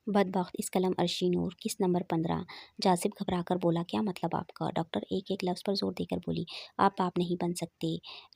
बदबख्त इस कलम अर्शी नूर किस नंबर 15। जासिब घबराकर बोला, क्या मतलब आपका? डॉक्टर एक एक लफ्ज़ पर जोर देकर बोली, आप बाप नहीं बन सकते।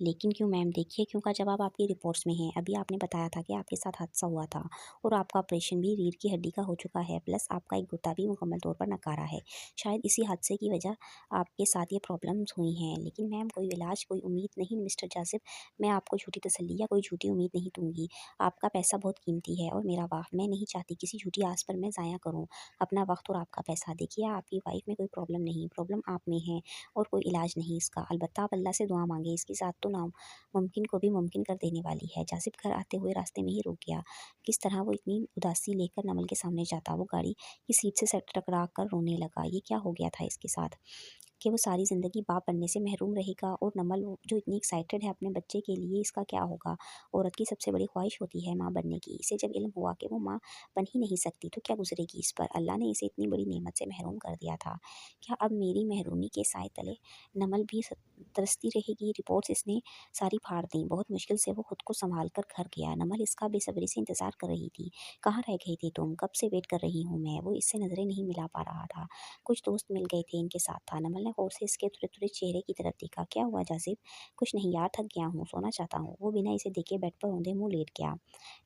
लेकिन क्यों मैम? देखिए, क्यों का जवाब आपकी रिपोर्ट्स में है। अभी आपने बताया था कि आपके साथ हादसा हुआ था और आपका ऑपरेशन भी रीढ़ की हड्डी का हो चुका है, प्लस आपका एक गुर्दा भी मुकम्मल तौर पर नकारा है। शायद इसी हादसे की वजह आपके साथ ये प्रॉब्लम्स हुई हैं। लेकिन मैम, कोई इलाज, कोई उम्मीद नहीं मिस्टर जासिब। मैं आपको झूठी तसल्ली या कोई झूठी उम्मीद नहीं दूंगी। आपका पैसा बहुत कीमती है और मेरा वक्त, मैं नहीं चाहती किसी झूठी आस पर मैं ज़ाया करूं अपना वक्त और आपका पैसा। देखिए, आपकी वाइफ में कोई प्रॉब्लम नहीं, प्रॉब्लम आप में है और कोई इलाज नहीं इसका। अलबत्ता आप अल्लाह से दुआ मांगे, इसकी ज़ात तो नामुमकिन को भी मुमकिन कर देने वाली है। जासिब घर आते हुए रास्ते में ही रुक गया। किस तरह वो इतनी उदासी लेकर नमल के सामने जाता। वो गाड़ी की सीट से सट टकरा कर रोने लगा। ये क्या हो गया था इसके साथ कि वो सारी ज़िंदगी बाप बनने से महरूम रहेगा। और नमल जो इतनी एक्साइटेड है अपने बच्चे के लिए, इसका क्या होगा? औरत की सबसे बड़ी ख्वाहिश होती है माँ बनने की। इसे जब इल्म हुआ कि वो माँ बन ही नहीं सकती तो क्या गुजरेगी इस पर? अल्लाह ने इसे इतनी बड़ी नेमत से महरूम कर दिया था। क्या अब मेरी महरूमी के साए तले नमल भी तरसती रहेगी? रिपोर्ट्स इसने सारी फाड़ दी। बहुत मुश्किल से वो खुद को संभाल कर घर गया। नमल इसका बेसब्री से इंतजार कर रही थी। कहाँ रह गई थी तुम? कब से वेट कर रही हूँ मैं। वो इससे नजरें नहीं मिला पा रहा था। कुछ दोस्त मिल गए थे, इनके साथ था। नमल ने गौर से इसके तुरे-तुरे चेहरे की तरफ देखा। क्या हुआ जासिब? कुछ नहीं यार, थक गया हूँ, सोना चाहता हूँ। वो बिना इसे देखे बेड पर औंधे मुँह लेट गया।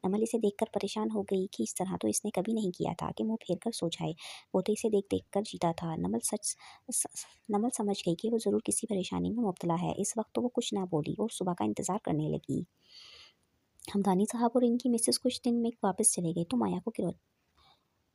नमल इसे देखकर परेशान हो गई कि इस तरह तो इसने कभी नहीं किया था कि मुँह फेर कर सो जाए। वो तो इसे देख-देख कर जीता था। नमल समझ गई कि वो ज़रूर किसी परेशानी में मुब्तला है। इस वक्त तो वो कुछ ना बोली और सुबह का इंतज़ार करने लगी। हमदानी साहब और इनकी मिसेस कुछ दिन में वापस चले गए तो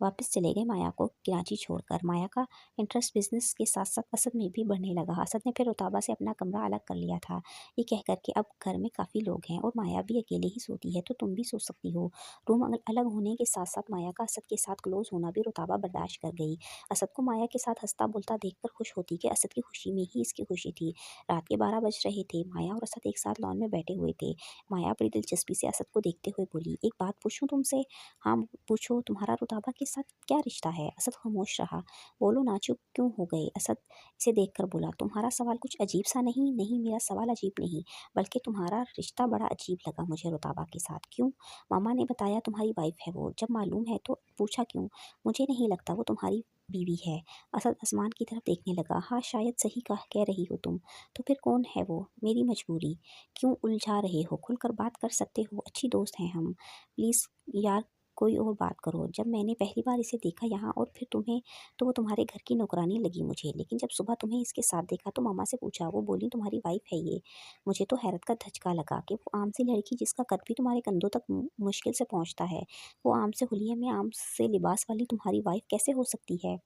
वापस चले गए माया को कराची छोड़कर। माया का इंटरेस्ट बिजनेस के साथ साथ असद में भी बढ़ने लगा। असद ने फिर रुताबा से अपना कमरा अलग कर लिया था, ये कह कर के अब घर में काफ़ी लोग हैं और माया भी अकेले ही सोती है तो तुम भी सो सकती हो। रूम अलग होने के साथ साथ माया का असद के साथ क्लोज होना भी रुताबा बर्दाश्त कर गई। असद को माया के साथ हंसता बोलता देखकर खुश होती कि असद की खुशी में ही इसकी खुशी थी। रात के 12 बज रहे थे। माया और असद एक साथ लॉन में बैठे हुए थे। माया बड़ी दिलचस्पी से असद को देखते हुए बोली, एक बात पूछूं तुमसे? हाँ पूछो, तुम्हारा रुताबा के साथ क्या रिश्ता है? असद खामोश रहा। बोलो ना, चुप क्यों हो गए? असद इसे देखकर बोला, तुम्हारा सवाल कुछ अजीब सा नहीं? नहीं, मेरा सवाल अजीब नहीं, बल्कि तुम्हारा रिश्ता बड़ा अजीब लगा मुझे रुताबा के साथ। क्यों? मामा ने बताया तुम्हारी वाइफ है वो। जब मालूम है तो पूछा क्यों? मुझे नहीं लगता वो तुम्हारी बीवी है। असद आसमान की तरफ देखने लगा। हाँ, शायद सही कह रही हो तुम। तो फिर कौन है वो? मेरी मजबूरी। क्यों उलझा रहे हो? खुलकर बात कर सकते हो, अच्छी दोस्त हैं हम। प्लीज़ यार, कोई और बात करो। जब मैंने पहली बार इसे देखा यहाँ और फिर तुम्हें, तो वो तुम्हारे घर की नौकरानी लगी मुझे। लेकिन जब सुबह तुम्हें इसके साथ देखा तो मामा से पूछा, वो बोली तुम्हारी वाइफ है ये। मुझे तो हैरत का धचका लगा कि वो आम सी लड़की जिसका कद भी तुम्हारे कंधों तक मुश्किल से पहुँचता है, वो आम से हुलिया में आम से लिबास वाली तुम्हारी वाइफ कैसे हो सकती है?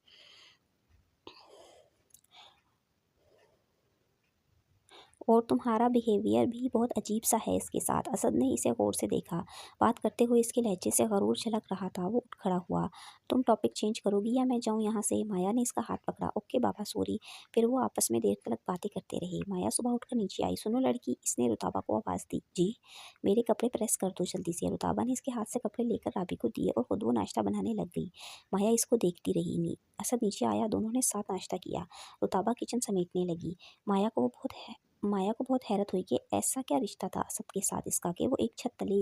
और तुम्हारा बिहेवियर भी बहुत अजीब सा है इसके साथ। असद ने इसे गौर से देखा। बात करते हुए इसके लहजे से गरूर झलक रहा था। वो उठ खड़ा हुआ। तुम टॉपिक चेंज करोगी या मैं जाऊँ यहाँ से? माया ने इसका हाथ पकड़ा। ओके बाबा, सॉरी। फिर वो आपस में देर तक बातें करते रहे। माया सुबह उठकर नीचे आई। सुनो लड़की, इसने रुताबा को आवाज़ दी। जी? मेरे कपड़े प्रेस कर दो जल्दी से। रुताबा ने इसके हाथ से कपड़े लेकर राबी को दिए और खुद वो नाश्ता बनाने लग गई। माया इसको देखती रही। असद नीचे आया। दोनों ने साथ नाश्ता किया। रुताबा किचन समेटने लगी। माया को बहुत हैरत हुई कि ऐसा क्या रिश्ता था असद के साथ इसका कि वो एक छत तले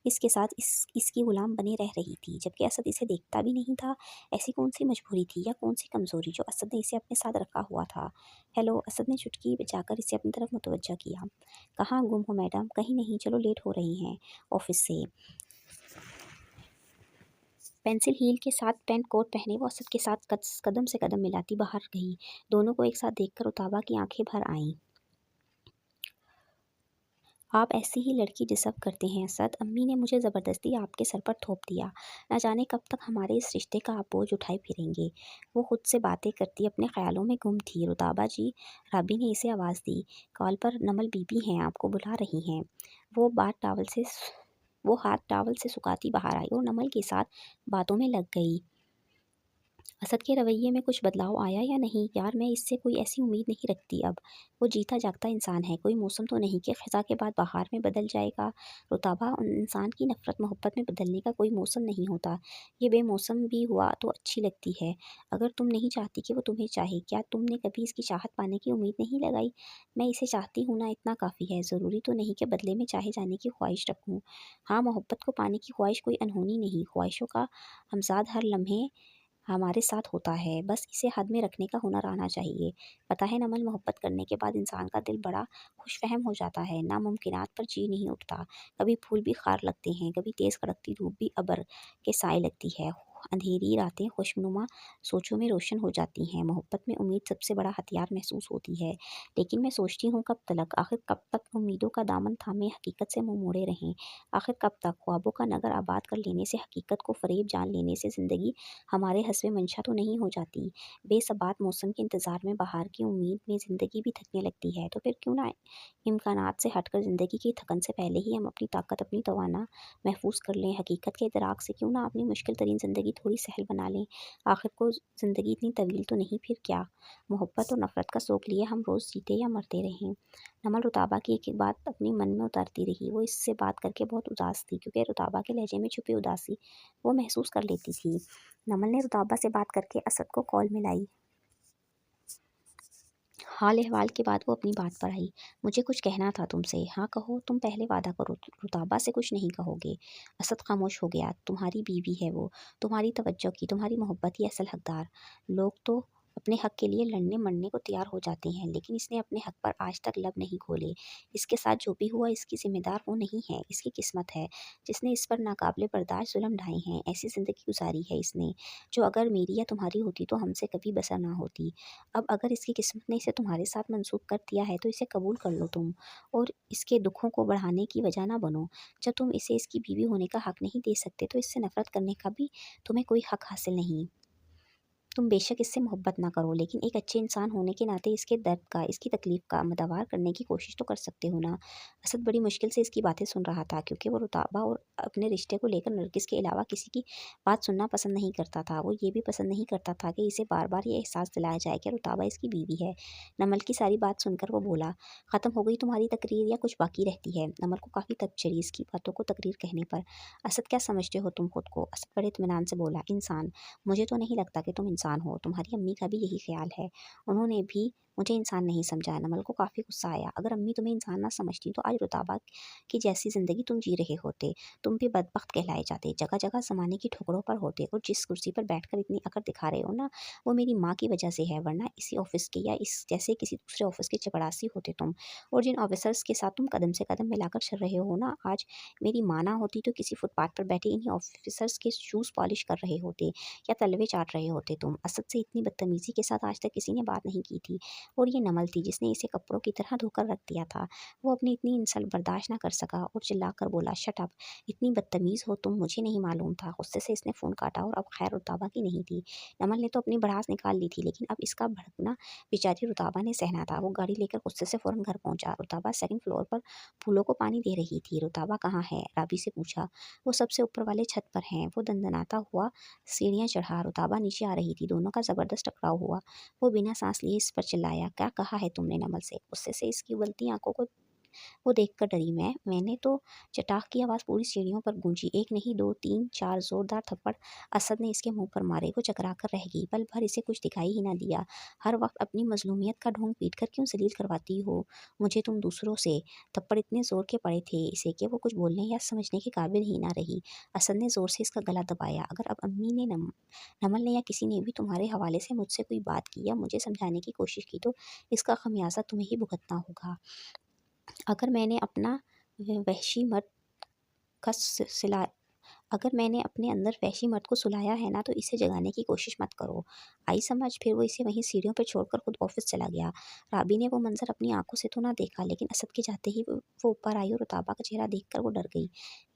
इसके साथ इसकी गुलाम बने रह रही थी, जबकि असद इसे देखता भी नहीं था। ऐसी कौन सी मजबूरी थी या कौन सी कमज़ोरी जो असद ने इसे अपने साथ रखा हुआ था? हेलो, असद ने चुटकी बजाकर इसे अपनी तरफ मुतवज्जा किया। कहाँ गुम हो मैडम? कहीं नहीं, चलो लेट हो रही हैं ऑफिस से। पेंसिल हील के साथ पेंट कोट पहने वो असद के साथ कदम से कदम मिलाती बाहर गई। दोनों को एक साथ देखकर उताबा की आंखें भर आईं। आप ऐसी ही लड़की डिज़र्व करते हैं असद। अम्मी ने मुझे ज़बरदस्ती आपके सर पर थोप दिया। ना जाने कब तक हमारे इस रिश्ते का आप बोझ उठाए फिरेंगे। वो खुद से बातें करती अपने ख्यालों में गुम थी। रुताबा जी, राबी ने इसे आवाज़ दी। कॉल पर नमल बीबी हैं, आपको बुला रही हैं। वो बात टावल से वो हाथ टावल से सुखाती बाहर आई और नमल के साथ बातों में लग गई। असद के रवैये में कुछ बदलाव आया या नहीं? यार मैं इससे कोई ऐसी उम्मीद नहीं रखती अब। वो जीता जागता इंसान है, कोई मौसम तो नहीं कि ख़ज़ा के बाद बहार में बदल जाएगा। रुताबा इंसान की नफ़रत मोहब्बत में बदलने का कोई मौसम नहीं होता। ये बेमौसम भी हुआ तो अच्छी लगती है। अगर तुम नहीं चाहती कि वो तुम्हें चाहे, क्या तुमने कभी इसकी चाहत पाने की उम्मीद नहीं लगाई? मैं इसे चाहती हूँ ना, इतना काफ़ी है। ज़रूरी तो नहीं कि बदले में चाहे जाने की ख्वाहिश रखूँ। हाँ, मोहब्बत को पाने की ख्वाहिश कोई अनहोनी नहीं, ख्वाहिशों का हमज़ाद हर लम्हे हमारे साथ होता है, बस इसे हद में रखने का हुनर आना चाहिए। पता है नमल, मोहब्बत करने के बाद इंसान का दिल बड़ा खुशफ़हम हो जाता है, नामुमकिनात पर जी नहीं उठता। कभी फूल भी ख़ार लगते हैं, कभी तेज़ कड़कती धूप भी अबर के साए लगती है। अंधेरी रातें खुशनुमा सोचों में रोशन हो जाती हैं। मोहब्बत में उम्मीद सबसे बड़ा हथियार महसूस होती है। लेकिन मैं सोचती हूँ कब तलक, आखिर कब तक उम्मीदों का दामन थामे हकीकत से मुँह मोड़े रहें? आखिर कब तक ख्वाबों का नगर आबाद कर लेने से, हकीकत को फ़रेब जान लेने से ज़िंदगी हमारे हस्बे मंशा तो नहीं हो जाती। बेसबात मौसम के इंतज़ार में, बहार की उम्मीद में ज़िंदगी भी थकने लगती है। तो फिर क्यों ना इम्कानात से हटकर ज़िंदगी की थकन से पहले ही हम अपनी ताकत, अपनी तवाना महफूज कर लें। हकीकत के इदराक से क्यों ना अपनी मुश्किल तरीन ज़िंदगी थोड़ी सहल बना लें। आखिर को ज़िंदगी इतनी तवील तो नहीं, फिर क्या? मोहब्बत और नफ़रत का शौक लिए हम रोज़ जीते या मरते रहें। नमल रुताबा की एक-एक बात अपनी मन में उतारती रही। वो इससे बात करके बहुत उदास थी, क्योंकि रुताबा के लहजे में छुपी उदासी वो महसूस कर लेती थी। नमल ने रुताबा से बात करके असद को कॉल मिलाई। हाल अहवाल के बाद वो अपनी बात पर आई। मुझे कुछ कहना था तुमसे। हाँ कहो, तुम पहले वादा करो रुताबा से कुछ नहीं कहोगे। असद खामोश हो गया। तुम्हारी बीवी है वो, तुम्हारी तवज्जो की, तुम्हारी मोहब्बत की असल हकदार। लोग तो अपने हक के लिए लड़ने मरने को तैयार हो जाते हैं, लेकिन इसने अपने हक पर आज तक लब नहीं खोले। इसके साथ जो भी हुआ, इसकी जिम्मेदार वो नहीं है, इसकी किस्मत है जिसने इस पर नाकाबिले बर्दाश्त जुल्म ढाए हैं। ऐसी ज़िंदगी गुजारी है इसने, जो अगर मेरी या तुम्हारी होती तो हमसे कभी बसर ना होती। अब अगर इसकी किस्मत ने इसे तुम्हारे साथ मंसूब कर दिया है, तो इसे कबूल कर लो तुम, और इसके दुखों को बढ़ाने की वजह ना बनो। जब तुम इसे इसकी बीवी होने का हक नहीं दे सकते, तो इससे नफरत करने का भी तुम्हें कोई हक हासिल नहीं। तुम बेशक इससे मोहब्बत ना करो, लेकिन एक अच्छे इंसान होने के नाते इसके दर्द का, इसकी तकलीफ़ का मदवार करने की कोशिश तो कर सकते हो ना। असद बड़ी मुश्किल से इसकी बातें सुन रहा था, क्योंकि वो रुताबा और अपने रिश्ते को लेकर नरगिस के अलावा किसी की बात सुनना पसंद नहीं करता था। वो ये भी पसंद नहीं करता था कि इसे बार बार ये एहसास दिलाया जाए कि रुताबा इसकी बीवी है। नमल की सारी बात सुनकर वो बोला, ख़त्म हो गई तुम्हारी तकरीर या कुछ बाकी रहती है? नमल को काफ़ी तक चढ़ी इसकी बातों को तकरीर कहने पर। असद, क्या समझते हो तुम खुद को? असद बड़े इत्मीनान से बोला, इंसान। मुझे तो नहीं लगता कि तुम इंसान हो। तुम्हारी अम्मी का भी यही ख्याल है। उन्होंने भी मुझे इंसान नहीं समझा। नमल को काफ़ी गुस्सा आया। अगर अम्मी तुम्हें इंसान ना समझती तो आज रुताबा की जैसी ज़िंदगी तुम जी रहे होते। तुम भी बदबख्त कहलाए जाते, जगह-जगह ज़माने की ठोकरों पर होते, और जिस कुर्सी पर बैठकर इतनी अकड़ दिखा रहे हो ना, वो मेरी माँ की वजह से है, वरना इसी ऑफ़िस के या इस जैसे किसी दूसरे ऑफ़िस के चपरासी होते तुम। और जिन ऑफ़िसर्स के साथ तुम कदम से कदम मिलाकर चल रहे हो ना, आज मेरी माँ ना होती तो किसी फुटपाथ पर बैठे इन्हीं ऑफ़िसर्स के शूज़ पॉलिश कर रहे होते, या तलवे चाट रहे होते तुम। असद से इतनी बदतमीज़ी के साथ आज तक किसी ने बात नहीं की थी, और ये नमल थी जिसने इसे कपड़ों की तरह धोकर रख दिया था। वो अपनी इतनी इंसल्ट बर्दाश्त ना कर सका और चिल्लाकर बोला, शट अप! इतनी बदतमीज़ हो तुम, मुझे नहीं मालूम था। गुस्से से इसने फ़ोन काटा, और अब खैर रुताबा की नहीं थी। नमल ने तो अपनी भड़ास निकाल ली थी, लेकिन अब इसका भड़कना बेचारी रुताबा ने सहना था। वो गाड़ी लेकर गुस्से से फ़ौरन घर पहुँचा। रुताबा सेकंड फ्लोर पर फूलों को पानी दे रही थी। रुताबा कहाँ है? राबी से पूछा। वो सबसे ऊपर वाले छत पर हैं। वो दनदनाता हुआ सीढ़ियाँ चढ़ा। रुताबा नीचे आ रही थी। दोनों का ज़बरदस्त टकराव हुआ। वो बिना सांस लिए इस पर चिल्लाया, क्या कहा है तुमने नमल से? गुस्से से इसकी उबलती आंखों को वो देखकर डरी मैं। मैंने तो चटाक की आवाज़ पूरी सीढ़ियों पर गूंजी। एक नहीं, दो, तीन, चार जोरदार थप्पड़ असद ने इसके मुंह पर मारे। वो चकरा कर रह गई। पल भर इसे कुछ दिखाई ही ना दिया। हर वक्त अपनी मजलूमियत का ढोंग पीट कर क्यों जलील करवाती हो मुझे तुम दूसरों से? थप्पड़ इतने जोर के पड़े थे इसे कि वो कुछ बोलने या समझने के काबिल ही ना रही। असद ने जोर से इसका गला दबाया। अगर अब अम्मी ने नमल ने या किसी ने भी तुम्हारे हवाले से मुझसे कोई बात की या मुझे समझाने की कोशिश की, तो इसका खमियाजा तुम्हें ही भुगतना होगा। अगर मैंने अपना वहशी मर्द का सिला अगर मैंने अपने अंदर वहशी मर्द को सुलाया है ना, तो इसे जगाने की कोशिश मत करो। आई समझ? फिर वो इसे वहीं सीढ़ियों पर छोड़कर खुद ऑफिस चला गया। राबी ने वो मंजर अपनी आंखों से तो ना देखा, लेकिन असद के जाते ही वो ऊपर आई, और रुताबा का चेहरा देखकर वो डर गई।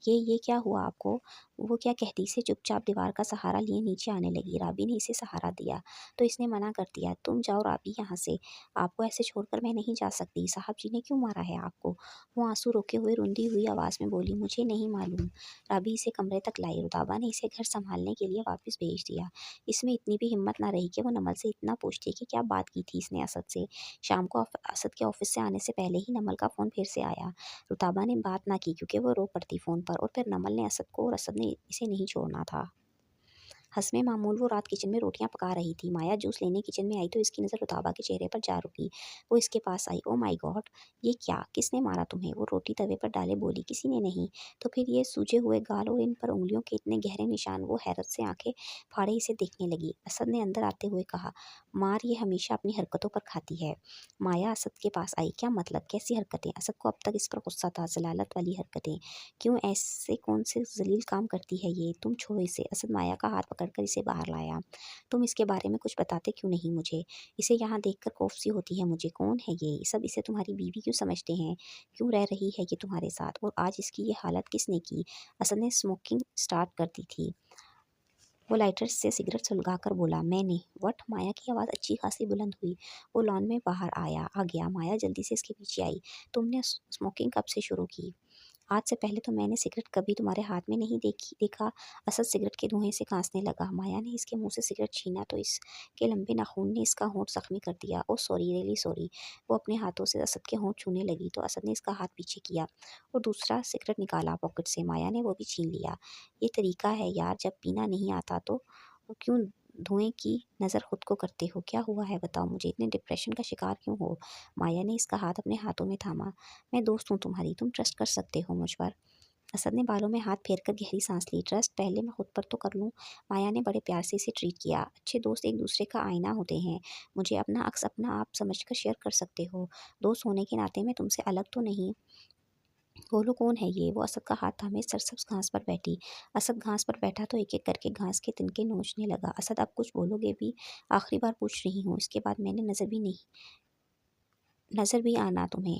ये क्या हुआ आपको? वो क्या कहती से चुपचाप दीवार का सहारा लिए नीचे आने लगी। राबी ने इसे सहारा दिया तो इसने मना कर दिया। तुम जाओ राबी यहाँ से, आपको ऐसे छोड़कर मैं नहीं जा सकती। साहब जी ने क्यों मारा है आपको? वो आंसू रोके हुए रुंधी हुई आवाज़ में बोली, मुझे नहीं मालूम। राबी इसे कमरे तक लाई। रुताबा ने इसे घर संभालने के लिए वापस भेज दिया। इसमें इतनी भी हिम्मत ना रही कि वो नमल से इतना पूछती कि क्या बात की थी इसने असद से। शाम को असद के ऑफिस से आने से पहले ही नमल का फ़ोन फिर से आया। रुताबा ने बात ना की क्योंकि वो रो पड़ती फ़ोन पर, और फिर नमल ने असद को, और असद ने इसे नहीं छोड़ना था। हस्मे मामूल वो रात किचन में रोटियां पका रही थी। माया जूस लेने किचन में आई तो इसकी नज़र रुताबा के चेहरे पर जा रुकी। वो इसके पास आई। ओ माय गॉड, ये क्या, किसने मारा तुम्हें? वो रोटी तवे पर डाले बोली, किसी ने नहीं। तो फिर ये सूजे हुए गाल और इन पर उंगलियों के इतने गहरे निशान। वो हैरत से आंखें फाड़े इसे देखने लगी। असद ने अंदर आते हुए कहा, मार ये हमेशा अपनी हरकतों पर खाती है। माया असद के पास आई। क्या मतलब, कैसी हरकतें? असद को अब तक इस पर गुस्सा था। जलालत वाली हरकतें। क्यों, ऐसे कौन से जलील काम करती है ये? तुम छोड़ो इसे। असद माया का हाथ पकड़कर इसे बाहर लाया। तुम इसके बारे में कुछ बताते क्यों नहीं मुझे? इसे यहाँ देखकर खौफ सी होती है मुझे। कौन है ये सब? इसे तुम्हारी बीवी क्यों समझते हैं? क्यों रह रही है ये तुम्हारे साथ? और आज इसकी ये हालत किसने की? असद ने स्मोकिंग स्टार्ट कर दी थी। वो लाइटर से सिगरेट सुलगाकर बोला, मैंने। वट? माया की आवाज़ अच्छी खासी बुलंद हुई। वो लॉन में बाहर आ गया। माया जल्दी से इसके पीछे आई। तुमने स्मोकिंग कब से शुरू की? आज से पहले तो मैंने सिगरेट कभी तुम्हारे हाथ में नहीं देखा। असद सिगरेट के धुएं से कांसने लगा। माया ने इसके मुंह से सिगरेट छीना तो इसके लंबे नाखून ने इसका होंठ जख्मी कर दिया। ओ सॉरी, रियली सॉरी। वो अपने हाथों से असद के होंठ छूने लगी तो असद ने इसका हाथ पीछे किया और दूसरा सिगरेट निकाला पॉकेट से। माया ने वो भी छीन लिया। ये तरीका है यार, जब पीना नहीं आता तो क्यों धुएं की नज़र खुद को करते हो? क्या हुआ है बताओ मुझे, इतने डिप्रेशन का शिकार क्यों हो? माया ने इसका हाथ अपने हाथों में थामा। मैं दोस्त हूँ तुम्हारी, तुम ट्रस्ट कर सकते हो मुझ पर। असद ने बालों में हाथ फेरकर गहरी सांस ली। ट्रस्ट पहले मैं खुद पर तो कर लूँ। माया ने बड़े प्यार से इसे ट्रीट किया। अच्छे दोस्त एक दूसरे का आईना होते हैं। मुझे अपना अक्स अपना आप समझकर शेयर कर सकते हो। दोस्त होने के नाते मैं तुमसे अलग तो नहीं। बोलो कौन है ये? वो असद का हाथ थामे सरसब्ज घास पर बैठी। असद घास पर बैठा तो एक एक करके घास के तिनके नोचने लगा। असद, अब कुछ बोलोगे भी? आखिरी बार पूछ रही हूँ, इसके बाद मैंने नज़र भी आना तुम्हें।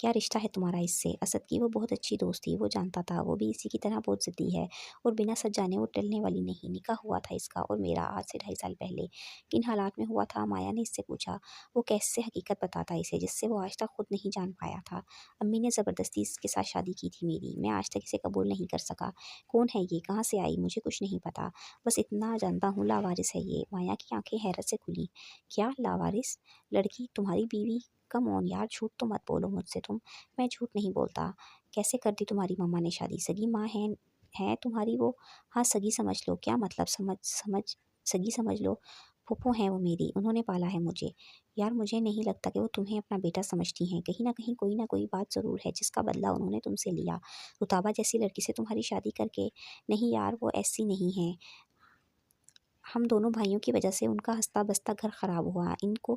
क्या रिश्ता है तुम्हारा इससे? असद की वो बहुत अच्छी दोस्त थी। वो जानता था वो भी इसी की तरह बहुत ज़िद्दी है और बिना सच जाने वो टलने वाली नहीं। निकाह हुआ था इसका और मेरा आज से 2.5 साल पहले। किन हालात में हुआ था? माया ने इससे पूछा। वो कैसे हकीकत बताता इसे जिससे वो आज तक खुद नहीं जान पाया था। अम्मी ने ज़बरदस्ती इसके साथ शादी की थी मेरी। मैं आज तक इसे कबूल नहीं कर सका। कौन है ये? कहाँ से आई? मुझे कुछ नहीं पता। बस इतना जानता हूँ, लावारिस है ये। माया की आंखें हैरत से खुली। क्या लावारिस? लड़की तुम्हारी बीवी? कम ऑन यार, झूठ तो मत बोलो मुझसे तुम। मैं झूठ नहीं बोलता। कैसे कर दी तुम्हारी मम्मा ने शादी? सगी माँ है तुम्हारी वो? हाँ सगी समझ लो। क्या मतलब सगी समझ लो? फूफो हैं वो मेरी, उन्होंने पाला है मुझे। यार मुझे नहीं लगता कि वो तुम्हें अपना बेटा समझती हैं। कहीं ना कोई बात ज़रूर है जिसका बदला उन्होंने तुमसे लिया। रुताबा जैसी लड़की से तुम्हारी शादी करके। नहीं यार, वो ऐसी नहीं है। हम दोनों भाइयों की वजह से उनका हँसता-बसता घर ख़राब हुआ। इनका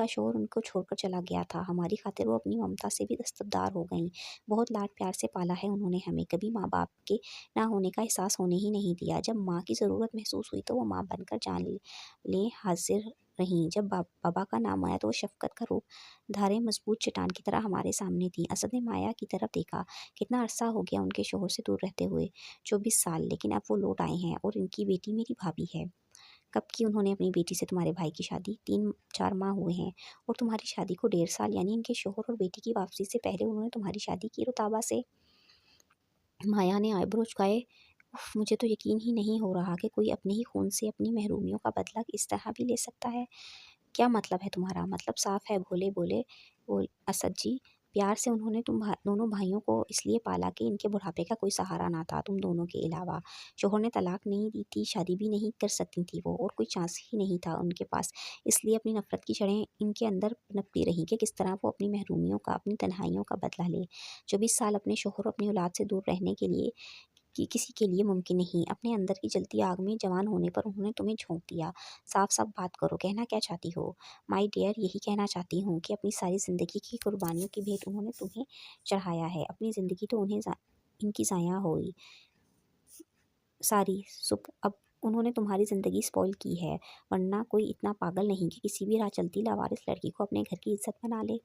शौहर उनको छोड़कर चला गया था। हमारी खातिर वो अपनी ममता से भी दस्तबरदार हो गईं। बहुत लाड-प्यार से पाला है उन्होंने हमें। कभी माँ-बाप के ना होने का एहसास होने ही नहीं दिया। जब माँ की ज़रूरत महसूस हुई तो वो माँ बनकर जान लें हाज़िर रहीं। जब बाबा का नाम आया तो वो शफ़क़त का रूप धारे मज़बूत चट्टान की तरह हमारे सामने थीं। असद ने माया की तरफ देखा। कितना अरसा हो गया उनके शौहर से दूर रहते हुए। 24 साल, लेकिन अब वो लौट आए हैं और इनकी बेटी मेरी भाभी है। कब की उन्होंने अपनी बेटी से तुम्हारे भाई की शादी? 3-4 माह हुए हैं। और तुम्हारी शादी को 1.5 साल, यानी इनके शौहर और बेटी की वापसी से पहले उन्होंने तुम्हारी शादी की रुताबा से? माया ने आईब्रो झुकाए। उफ, मुझे तो यकीन ही नहीं हो रहा कि कोई अपने ही खून से अपनी महरूमियों का बदला इस तरह भी ले सकता है। क्या मतलब है तुम्हारा? मतलब साफ है, भोले बोले बोल असद जी। प्यार से उन्होंने दोनों भाइयों को इसलिए पाला कि इनके बुढ़ापे का कोई सहारा ना था तुम दोनों के अलावा। शौहर ने तलाक नहीं दी थी, शादी भी नहीं कर सकती थी वो, और कोई चांस ही नहीं था उनके पास। इसलिए अपनी नफरत की जड़ें इनके अंदर पनपती रहीं कि किस तरह वो अपनी महरूमियों का, अपनी तन्हाइयों का बदला ले। 24 साल अपने शौहर और अपनी औलाद से दूर रहने के लिए कि किसी के लिए मुमकिन नहीं। अपने अंदर की जलती आग में जवान होने पर उन्होंने तुम्हें झोंक दिया। साफ-साफ बात करो, कहना क्या चाहती हो? माय डियर, यही कहना चाहती हूँ कि अपनी सारी ज़िंदगी की कुर्बानियों की भेंट उन्होंने तुम्हें चढ़ाया है। अपनी ज़िंदगी तो इनकी ज़ाया हुई सारी सुप अब उन्होंने तुम्हारी ज़िंदगी स्पॉइल की है। वरना कोई इतना पागल नहीं कि किसी भी राह चलती लावारिस लड़की को अपने घर की इज़्ज़त बना ले।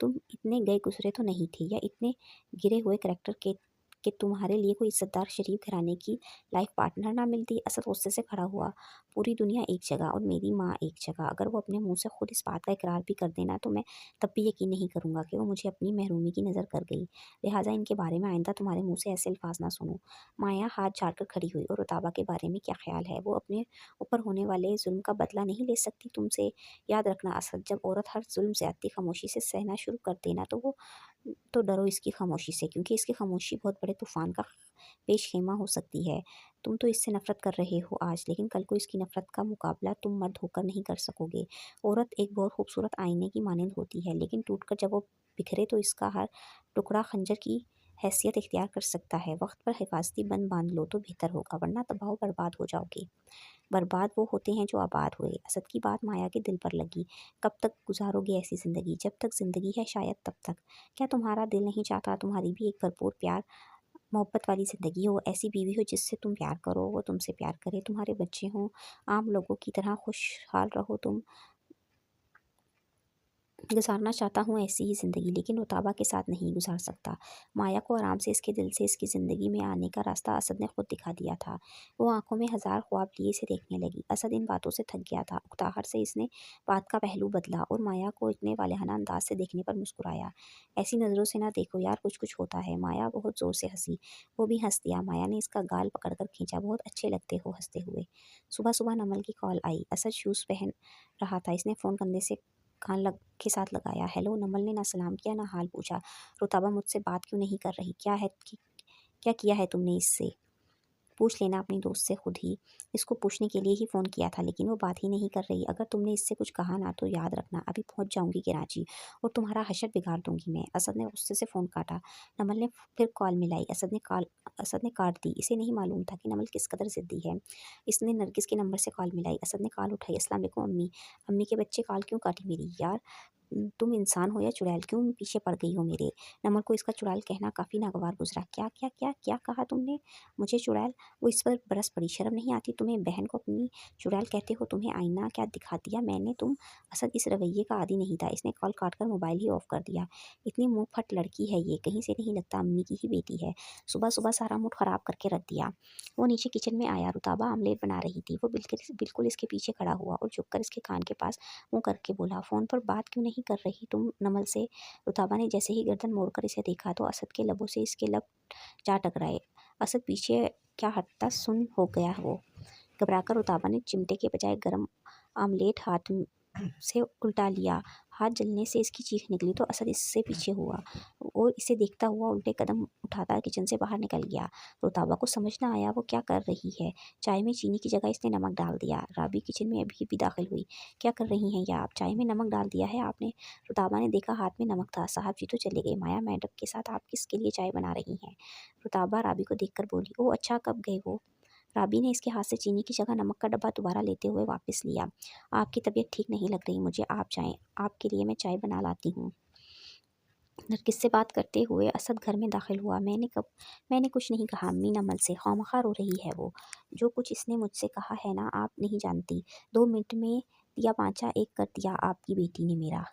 तुम इतने गए गुज़रे तो नहीं थे, या इतने गिरे हुए करैक्टर के कि तुम्हारे लिए कोई इज़्ज़तदार शरीफ घराने की लाइफ पार्टनर ना मिलती। असद गुस्से से खड़ा हुआ। पूरी दुनिया एक जगह और मेरी माँ एक जगह। अगर वो अपने मुँह से खुद इस बात का इकरार भी कर देना तो मैं तब भी यकीन नहीं करूँगा कि वो मुझे अपनी महरूमी की नज़र कर गई। लिहाजा इनके बारे में आइंदा तुम्हारे मुँह से ऐसे अल्फाज ना सुनूँ। माया हाथ झाड़कर खड़ी हुई। और रुताबा के बारे में क्या ख़्याल है? वो अपने ऊपर होने वाले ज़ुल्म का बदला नहीं ले सकती तुमसे? याद रखना असद, जब औरत हर ज़ुल्म ज़्यादती खामोशी से सहना शुरू कर देना तो डरो इसकी खामोशी से, क्योंकि इसकी खामोशी बहुत बड़े तूफ़ान का पेश खेमा हो सकती है। तुम तो इससे नफ़रत कर रहे हो आज, लेकिन कल को इसकी नफ़रत का मुकाबला तुम मर्द होकर नहीं कर सकोगे। औरत एक बहुत खूबसूरत आईने की मानंद होती है, लेकिन टूटकर जब वो बिखरे तो इसका हर टुकड़ा खंजर की हैसियत इख्तियार कर सकता है। वक्त पर हिफाजती बंद बांध लो तो बेहतर होगा, वरना तबाह बर्बाद हो जाओगे। बर्बाद वो होते हैं जो आबाद हुए। असद की बात माया के दिल पर लगी। कब तक गुजारोगे ऐसी ज़िंदगी? जब तक ज़िंदगी है शायद तब तक। क्या तुम्हारा दिल नहीं चाहता तुम्हारी भी एक भरपूर प्यार मोहब्बत वाली ज़िंदगी हो, ऐसी बीवी हो जिससे तुम प्यार करो, वो तुमसे प्यार करे, तुम्हारे बच्चे हों, आम लोगों की तरह खुशहाल रहो तुम? गुज़ारना चाहता हूँ ऐसी ही ज़िंदगी, लेकिन रुताबा के साथ नहीं गुज़ार सकता। माया को आराम से इसके दिल से इसकी ज़िंदगी में आने का रास्ता असद ने खुद दिखा दिया था। वो आंखों में हज़ार ख्वाब लिए इसे देखने लगी। असद इन बातों से थक गया था। उकताहट से इसने बात का पहलू बदला और माया को इतने वालेहाना अंदाज से देखने पर मुस्कुराया। ऐसी नज़रों से ना देखो यार, कुछ कुछ होता है। माया बहुत ज़ोर से हंसी। वो भी हंस दिया। माया ने इसका गाल पकड़कर खींचा। बहुत अच्छे लगते हो हंसते हुए। सुबह सुबह नमल की कॉल आई। असद शूज़ पहन रहा था। इसने फ़ोन कंधे से कान लग के साथ लगाया। हेलो। नमल ने ना सलाम किया ना हाल पूछा। रुताबा मुझसे बात क्यों नहीं कर रही? क्या किया है तुमने इससे? पूछ लेना अपनी दोस्त से खुद ही। इसको पूछने के लिए ही फ़ोन किया था, लेकिन वो बात ही नहीं कर रही। अगर तुमने इससे कुछ कहा ना तो याद रखना, अभी पहुंच जाऊंगी कराची और तुम्हारा हशर बिगाड़ दूंगी मैं। असद ने गुस्से से फ़ोन काटा। नमल ने फिर कॉल मिलाई। असद ने काट दी। इसे नहीं मालूम था कि नमल किस कदर ज़िद्दी है। इसने नरगिस के नंबर से कॉल मिलाई। असद ने कॉल उठाई। अस्सलाम वालेकुम अम्मी। अम्मी के बच्चे, कॉल क्यों काटी मेरी? यार तुम इंसान हो या चुड़ैल, क्यों पीछे पड़ गई हो मेरे? नमल को इसका चुड़ैल कहना काफ़ी नागवार गुजरा। क्या क्या क्या क्या कहा तुमने? मुझे चुड़ैल? वो इस पर बरस पड़ी। शर्म नहीं आती तुम्हें? बहन को अपनी चुड़ैल कहते हो? तुम्हें आईना क्या दिखा दिया मैंने? तुम असद इस रवैये का आदी नहीं था। इसने कॉल काटकर मोबाइल ही ऑफ कर दिया। इतनी मुंह फट लड़की है ये, कहीं से नहीं लगता अम्मी की ही बेटी है। सुबह सुबह सारा मूड ख़राब करके रख दिया। वो नीचे किचन में आया। रुताबा आमलेट बना रही थी। वो बिल्कुल बिल्कुल इसके पीछे खड़ा हुआ और झुककर इसके कान के पास मुँह करके बोला, फ़ोन पर बात क्यों नहीं कर रही तुम नमल से? रुताबा ने जैसे ही गर्दन मोड़कर इसे देखा तो असद के लबों से इसके लब जा टकराए। असद पीछे क्या हटता सुन हो गया वो। घबराकर रुताबा ने चिमटे के बजाय गरम आमलेट हाथ से उल्टा लिया। हाथ जलने से इसकी चीख निकली तो असद इससे पीछे हुआ और इसे देखता हुआ उल्टे कदम उठाता किचन से बाहर निकल गया। रुताबा को समझ ना आया वो क्या कर रही है। चाय में चीनी की जगह इसने नमक डाल दिया। राबी किचन में अभी भी दाखिल हुई। क्या कर रही हैं या आप? चाय में नमक डाल दिया है आपने? रुताबा ने देखा हाथ में नमक था। साहब जी तो चले गए। माया मैडम के साथ आप किसके लिए चाय बना रही हैं? रुताबा राबी को देखकर बोली। ओह अच्छा, कब गए वो? राबी ने इसके हाथ से चीनी की जगह नमक का डब्बा दोबारा लेते हुए वापस लिया। आपकी तबीयत ठीक नहीं लग रही मुझे, आप जाएं, आपके लिए मैं चाय बना लाती हूँ। नरगिस से बात करते हुए असद घर में दाखिल हुआ। मैंने कुछ नहीं कहा अम्मी नमल से, खामखा रो रही है वो। जो कुछ इसने मुझसे कहा है ना आप नहीं जानती। 2 मिनट में दिया पांचा एक कर दिया आपकी बेटी ने मेरा।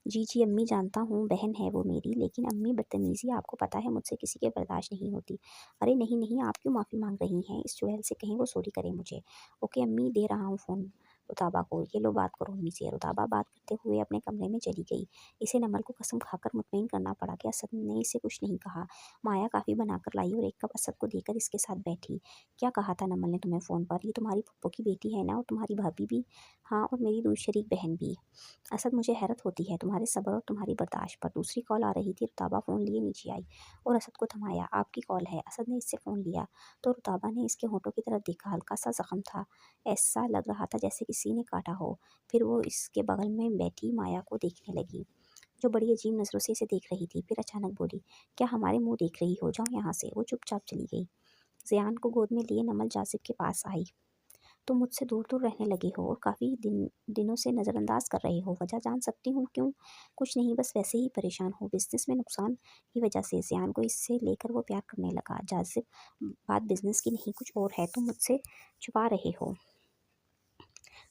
जी जी अम्मी जानता हूँ, बहन है वो मेरी, लेकिन अम्मी बदतमीज़ी आपको पता है मुझसे किसी के बर्दाश्त नहीं होती। अरे नहीं नहीं, आप क्यों माफ़ी मांग रही हैं? इस चुड़ैल से कहीं वो सॉरी करे मुझे। ओके अम्मी, दे रहा हूँ फ़ोन रुताबा को। ये लो बात करो अम्मी से। रुताबा बात करते हुए अपने कमरे में चली गई। इसे नमल को कसम खाकर मुतमईन करना पड़ा कि असद ने इसे कुछ नहीं कहा। माया काफ़ी बनाकर लाई और एक कप असद को देकर इसके साथ बैठी। क्या कहा था नमल ने तुम्हें फ़ोन पर? ये तुम्हारी पप्पो की बेटी है ना, और तुम्हारी भाभी भी? हाँ, और मेरी दूध शरीक बहन भी। असद मुझे हैरत होती है तुम्हारे सब्र और तुम्हारी बर्दाश्त पर। दूसरी कॉल आ रही थी। रुताबा फ़ोन लिए नीचे आई और असद को थमाया। आपकी कॉल है। असद ने इससे फ़ोन लिया तो रुताबा ने इसके होठों की तरफ देखा। हल्का सा जख्म था। ऐसा लग रहा था जैसे किसी ने काटा हो। फिर वो इसके बगल में बैठी माया को देखने लगी, जो बड़ी अजीब नज़रों से इसे देख रही थी। फिर अचानक बोली, क्या हमारे मुंह देख रही हो? जाओ यहाँ से। वो चुपचाप चली गई। ज़ियान को गोद में लिए नमल जासिब के पास आई। तुम मुझसे दूर दूर रहने लगे हो और काफ़ी दिनों से नज़रअंदाज कर रहे हो। वजह जान सकती हूँ क्यों? कुछ नहीं, बस वैसे ही परेशान हो, बिजनेस में नुकसान की वजह से। ज़ियान को इससे लेकर वो प्यार करने लगा। जाजिब बात बिजनेस की नहीं कुछ और है, तुम मुझसे छुपा रहे हो।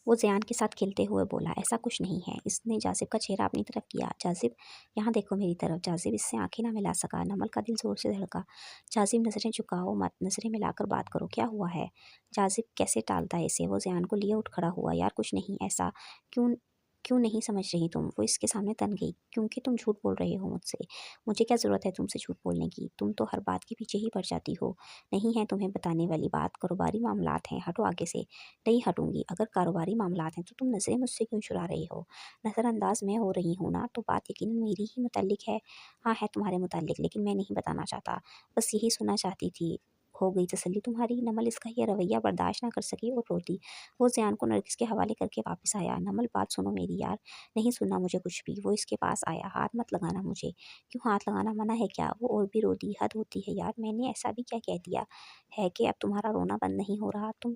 वो ज़यान के साथ खेलते हुए बोला, ऐसा कुछ नहीं है। इसने जाज़िब का चेहरा अपनी तरफ किया। जाज़िब, यहाँ देखो मेरी तरफ। जाज़िब इससे आंखें ना मिला सका। नमल का दिल ज़ोर से धड़का। जाज़िब, नज़रें झुकाओ मत, नज़रें मिलाकर बात करो, क्या हुआ है? जाज़िब कैसे टालता है इसे? वो ज़यान को लिए उठ खड़ा हुआ। यार कुछ नहीं, ऐसा क्यों क्यों नहीं समझ रही तुम? वो इसके सामने तन गई। क्योंकि तुम झूठ बोल रहे हो मुझसे। मुझे क्या ज़रूरत है तुमसे झूठ बोलने की? तुम तो हर बात के पीछे ही पड़ जाती हो। नहीं है तुम्हें बताने वाली बात, कारोबारी मामलात हैं, हटो आगे से। नहीं हटूंगी। अगर कारोबारी मामलात हैं तो तुम नज़रें मुझसे क्यों चुरा रही हो? नज़रअंदाज मैं हो रही हूँ ना, तो बात यकीनन मेरी ही मुताल्लिक है। हाँ है तुम्हारे मुताल्लिक, लेकिन मैं नहीं बताना चाहता। बस यही सुनना चाहती थी। हो गई तसल्ली तुम्हारी? नमल इसका यह रवैया बर्दाश्त ना कर सकी और रोती। वो ज़यान को नरगिस के हवाले करके वापस आया। नमल बात सुनो मेरी यार। नहीं सुनना मुझे कुछ भी। वो इसके पास आया। हाथ मत लगाना मुझे। क्यों हाथ लगाना मना है क्या? वो और भी रोती। हद होती है यार, मैंने ऐसा भी क्या कह दिया है कि अब तुम्हारा रोना बंद नहीं हो रहा? तुम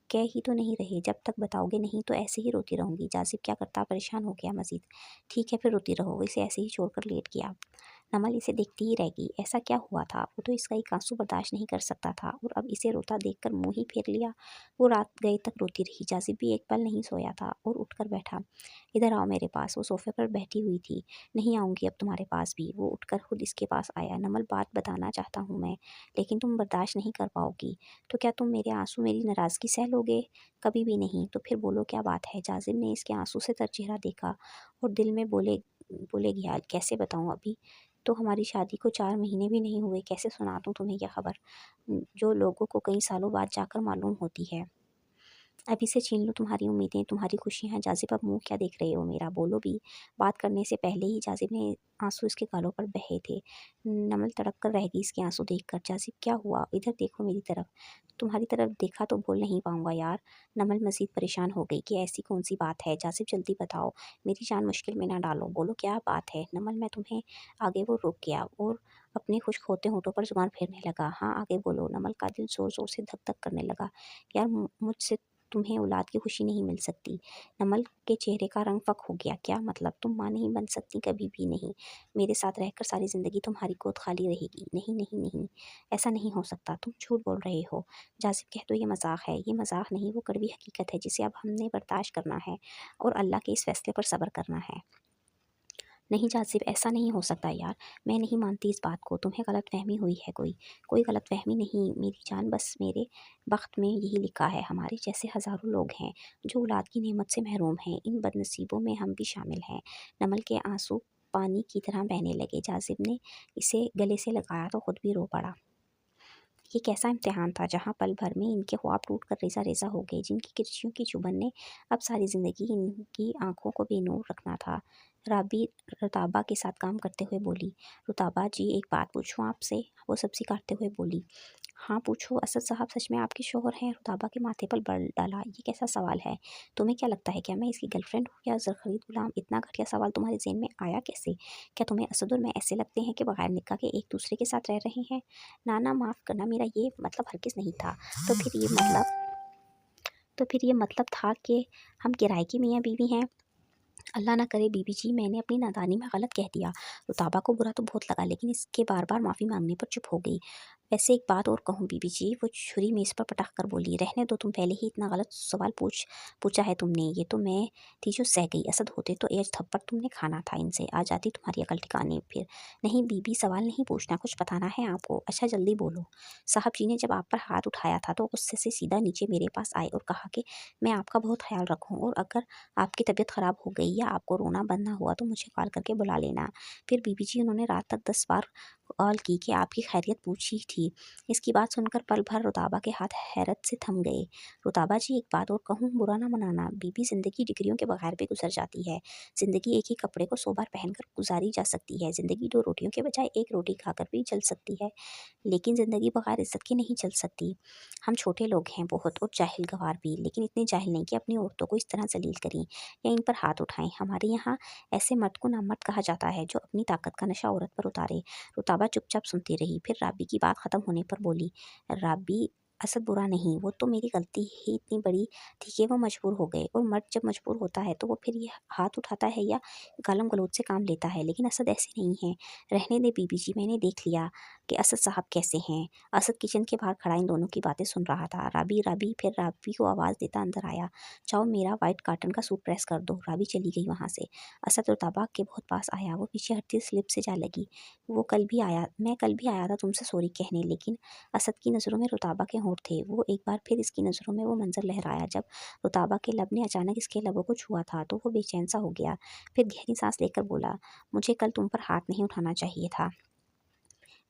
कह ही तो नहीं रहे। जब तक बताओगे नहीं तो ऐसे ही रोती रहूंगी। जासिब क्या करता, परेशान हो गया मजीद। ठीक है फिर रोती रहो। इसे ऐसे ही छोड़कर लेट गया। नमल इसे देखती ही रह गई। ऐसा क्या हुआ था? वो तो इसका एक आंसू बर्दाश्त नहीं कर सकता था और अब इसे रोता देखकर मुंह ही फेर लिया। वो रात गए तक रोती रही। जासिब भी एक पल नहीं सोया था और उठकर बैठा। इधर आओ मेरे पास। वो सोफे पर बैठी हुई थी। नहीं आऊंगी अब तुम्हारे पास भी। वो उठकर खुद इसके पास आया। नमल बात बताना चाहता हूँ मैं, लेकिन तुम बर्दाश्त नहीं कर पाओगी। तो क्या तुम मेरे आंसू, मेरी नाराज़गी सह लोगे? कभी भी नहीं। तो फिर बोलो क्या बात है? जाजिम ने इसके आंसू से तर चेहरा देखा और दिल में बोले बोले गया, कैसे बताऊं? अभी तो हमारी शादी को 4 महीने भी नहीं हुए। कैसे सुना दूं तुम्हें यह खबर, जो लोगों को कई सालों बाद जाकर मालूम होती है? अभी से छीन लो तुम्हारी उम्मीदें, तुम्हारी खुशियाँ। जाजिब अब मुँह क्या देख रहे हो मेरा? बोलो भी। बात करने से पहले ही जाजिब ने आंसू इसके गालों पर बहे थे। नमल तड़प कर रह गई इसके आंसू देखकर। जाजिब क्या हुआ? इधर देखो मेरी तरफ। तुम्हारी तरफ देखा तो बोल नहीं पाऊंगा यार। नमल मजीद परेशान हो गई कि ऐसी कौन सी बात है? जाजिब जल्दी बताओ, मेरी जान मुश्किल में ना डालो। बोलो क्या बात है? नमल मैं तुम्हें। आगे वो रुक गया और अपने खुश खोते होठों पर जुबान फेरने लगा। हाँ आगे बोलो। नमल का दिल जोर जोर से धक धक करने लगा। यार मुझसे तुम्हें औलाद की खुशी नहीं मिल सकती। नमल के चेहरे का रंग फ़क हो गया। क्या मतलब? तुम माँ नहीं बन सकती? कभी भी नहीं। मेरे साथ रहकर सारी ज़िंदगी तुम्हारी गोद खाली रहेगी। नहीं नहीं नहीं, ऐसा नहीं हो सकता। तुम झूठ बोल रहे हो। जासिब कह दो ये मजाक है। ये मजाक नहीं, वो कड़वी हकीकत है जिसे अब हमने बर्दाश्त करना है और अल्लाह के इस फैसले पर सब्र करना है। नहीं जासिब, ऐसा नहीं हो सकता यार। मैं नहीं मानती इस बात को। तुम्हें गलतफहमी हुई है कोई। कोई गलतफहमी नहीं मेरी जान, बस मेरे बख्त में यही लिखा है। हमारे जैसे हज़ारों लोग हैं जो औलाद की नेमत से महरूम हैं। इन बदनसीबों में हम भी शामिल हैं। नमल के आंसू पानी की तरह बहने लगे। जासिब ने इसे गले से लगाया तो खुद भी रो पड़ा। ये कैसा इम्तिहान था जहाँ पल भर में इनके ख्वाब टूट कर रेजा रेजा हो गए, जिनकी किरचियों की चुभन ने अब सारी ज़िंदगी इनकी आंखों को बेनूर रखना था। राबी रुताबा के साथ काम करते हुए बोली, रुताबा जी एक बात पूछूं आपसे? वो सब्जी काटते हुए बोली, हाँ पूछो। असद साहब सच में आपके शोहर हैं? रुताबा के माथे पर बल डाला। ये कैसा सवाल है? तुम्हें क्या लगता है क्या मैं इसकी गर्लफ्रेंड हूँ या ज़रख़रीद गुलाम? इतना घटिया सवाल तुम्हारे ज़हन में आया कैसे? क्या तुम्हें असद और मैं ऐसे लगते हैं कि बगैर निकाह के एक दूसरे के साथ रह रहे हैं? नाना माफ़ करना, मेरा ये मतलब हरगिज़ नहीं था। तो फिर ये मतलब तो फिर ये मतलब था कि हम किराए की मियाँ बीवी हैं? अल्लाह ना करे बीबी जी, मैंने अपनी नादानी में गलत कह दिया। रुताबा को बुरा तो बहुत लगा, लेकिन इसके बार बार माफ़ी मांगने पर चुप हो गई। वैसे एक बात और कहूँ बीबी जी, वो छुरी मेज़ पर पटक कर बोली, रहने दो, तुम पहले ही इतना गलत सवाल पूछा है तुमने। ये तो मैं थी जो सह गई। असद होते तो एक थप्पड़ तुमने खाना था इनसे। आ जाती तुम्हारी अकल ठिकाने फिर। नहीं बीबी, सवाल नहीं पूछना, कुछ बताना है आपको। अच्छा जल्दी बोलो। साहब जी ने जब आप पर हाथ उठाया था तो गुस्से से सीधा नीचे मेरे पास आए और कहा कि मैं आपका बहुत ख्याल रखूँ, और अगर आपकी तबीयत ख़राब हो गई या आपको रोना बंद ना हुआ तो मुझे कॉल करके बुला लेना। फिर बीबी जी उन्होंने रात तक 10 बार कॉल की कि आपकी खैरियत पूछी थी। इसकी बात सुनकर पल भर रुताबा के हाथ हैरत से थम गए। रुताबा जी एक बात और कहूँ, बुरा ना मनाना। बीबी, ज़िंदगी डिग्रियों के बगैर भी गुजर जाती है। ज़िंदगी एक ही कपड़े को 100 बार पहनकर गुजारी जा सकती है। ज़िंदगी 2 रोटियों के बजाय 1 रोटी खाकर भी चल सकती है, लेकिन ज़िंदगी बगैर इज़्ज़त के नहीं चल सकती। हम छोटे लोग हैं बहुत और जाहिल गवार भी, लेकिन इतने जाहिल नहीं कि अपनी औरतों को इस तरह जलील करें या इन पर हाथ उठाएं। हमारे यहाँ ऐसे मर्द को नामर्द कहा जाता है जो अपनी ताकत का नशा औरत पर उतारे। रुताबा चुपचाप सुनती रही। फिर राबी की बात ख़त्म होने पर बोली, राबी असद बुरा नहीं, वो तो मेरी गलती ही इतनी बड़ी थी कि वो मजबूर हो गए, और मर्द जब मजबूर होता है तो वो फिर ये हाथ उठाता है या गालम गलौज से काम लेता है, लेकिन असद ऐसे नहीं है। रहने दे बीबी जी, मैंने देख लिया कि असद साहब कैसे हैं। असद किचन के बाहर खड़ा इन दोनों की बातें सुन रहा था। राबी राबी, फिर राबी को आवाज़ देता अंदर आया, जाओ मेरा वाइट कॉटन का सूट प्रेस कर दो। राबी चली गई वहाँ से। असद रुताबा के बहुत पास आया, वो पीछे हटती स्लिप से जा लगी। मैं कल भी आया था तुमसे सॉरी कहने, लेकिन असद की नज़रों में रुताबा के होंठ थे। वो एक बार फिर इसकी नज़रों में वो मंजर लहराया जब रुताबा के लब ने अचानक इसके लबों को छुआ था, तो वो बेचैन सा हो गया। फिर गहरी सांस लेकर बोला, मुझे कल तुम पर हाथ नहीं उठाना चाहिए था।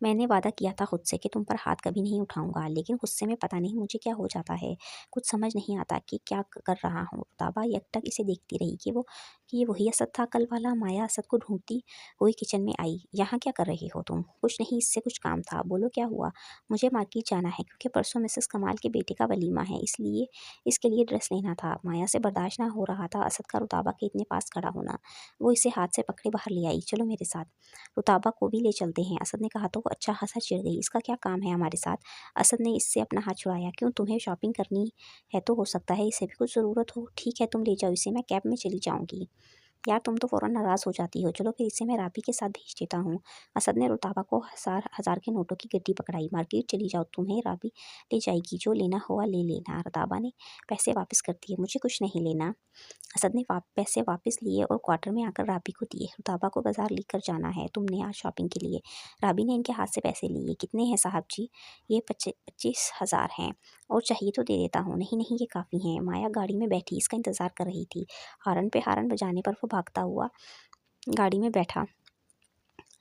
मैंने वादा किया था खुद से कि तुम पर हाथ कभी नहीं उठाऊंगा, लेकिन गुस्से में पता नहीं मुझे क्या हो जाता है। कुछ समझ नहीं आता कि क्या कर रहा हूँ। ताबा यकटक इसे देखती रही कि ये वही असद था कल वाला। माया असद को ढूंढती हुई किचन में आई। यहाँ क्या कर रही हो तुम? कुछ नहीं, इससे कुछ काम था। बोलो क्या हुआ? मुझे मार्केट जाना है क्योंकि परसों मिसेस कमाल के बेटे का वलीमा है, इसलिए इसके लिए ड्रेस लेना था। माया से बर्दाश्त ना हो रहा था असद का रुताबा के इतने पास खड़ा होना। वो इसे हाथ से पकड़े बाहर ले आई। चलो मेरे साथ, रुताबा को भी ले चलते हैं। असद ने कहा तो वो अच्छा खासा चिढ़ गई। इसका क्या काम है हमारे साथ? असद ने इससे अपना हाथ छुड़ाया। क्यों, तुम्हें शॉपिंग करनी है तो हो सकता है इसे भी कुछ ज़रूरत हो। ठीक है, तुम ले जाओ इसे, मैं कैब में चली जाऊँगी। यार तुम तो फ़ौरन नाराज़ हो जाती हो। चलो फिर इसे मैं राबी के साथ भेज देता हूँ। असद ने रुताबा को हज़ार हज़ार के नोटों की गड्डी पकड़ाई। मार्केट चली जाओ, तुम्हें राबी ले जाएगी, जो लेना हुआ ले लेना। रुताबा ने पैसे वापस कर दिए। मुझे कुछ नहीं लेना। असद ने पैसे वापस लिए और क्वार्टर में आकर राबी को दिए। रुताबा को बाजार लेकर जाना है तुमने आज शॉपिंग के लिए। राबी ने इनके हाथ से पैसे लिए। कितने हैं साहब जी? ये 25,000 हैं, और चाहिए तो दे देता हूँ। नहीं नहीं, ये काफ़ी हैं। माया गाड़ी में बैठी इसका इंतज़ार कर रही थी। हारन पे हारन बजाने पर वो भागता हुआ गाड़ी में बैठा।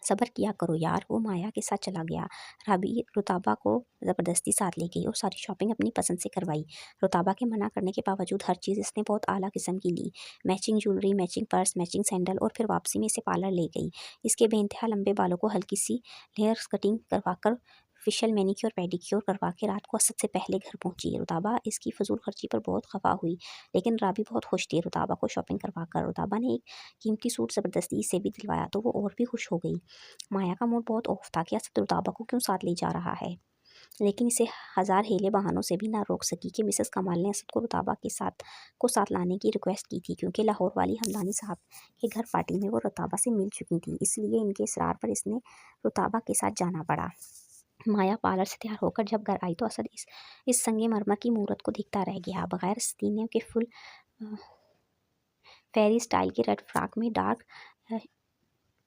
सब्र किया करो यार। वो माया के साथ चला गया। राबी रुताबा को ज़बरदस्ती साथ ले गई और सारी शॉपिंग अपनी पसंद से करवाई। रुताबा के मना करने के बावजूद हर चीज़ इसने बहुत आला किस्म की ली। Matching jewellery, matching purse, matching sandal, और फिर वापसी में इसे पार्लर ले गई। इसके बेइंतहा लंबे बालों को हल्की सी लेयर कटिंग करवाकर फेशियल मैनिक्योर पेडिक्योर करवा के रात को असद से पहले घर पहुंची। रुताबा इसकी फजूल खर्ची पर बहुत खफा हुई, लेकिन राबी बहुत खुश थी रुताबा को शॉपिंग करवा कर। रुताबा ने एक कीमती सूट ज़बरदस्ती से भी दिलवाया तो वो और भी खुश हो गई। माया का मूड बहुत ऑफ था कि असद रुताबा को क्यों साथ ले जा रहा है, लेकिन इसे हज़ार हीले बहानों से भी ना रोक सकी कि मिसेस कमाल ने असद को रुताबा को साथ लाने की रिक्वेस्ट की थी, क्योंकि लाहौर वाली हमदानी साहब के घर पार्टी में वो रुताबा से मिल चुकी थी। इसलिए इनके इसरार पर इसने रुताबा के साथ जाना पड़ा। माया पार्लर से तैयार होकर जब घर आई तो असद इस संगमरमर की मूरत को देखता रह गया। बगैर सीने के फुल फेरी स्टाइल के रेड फ्रॉक में डार्क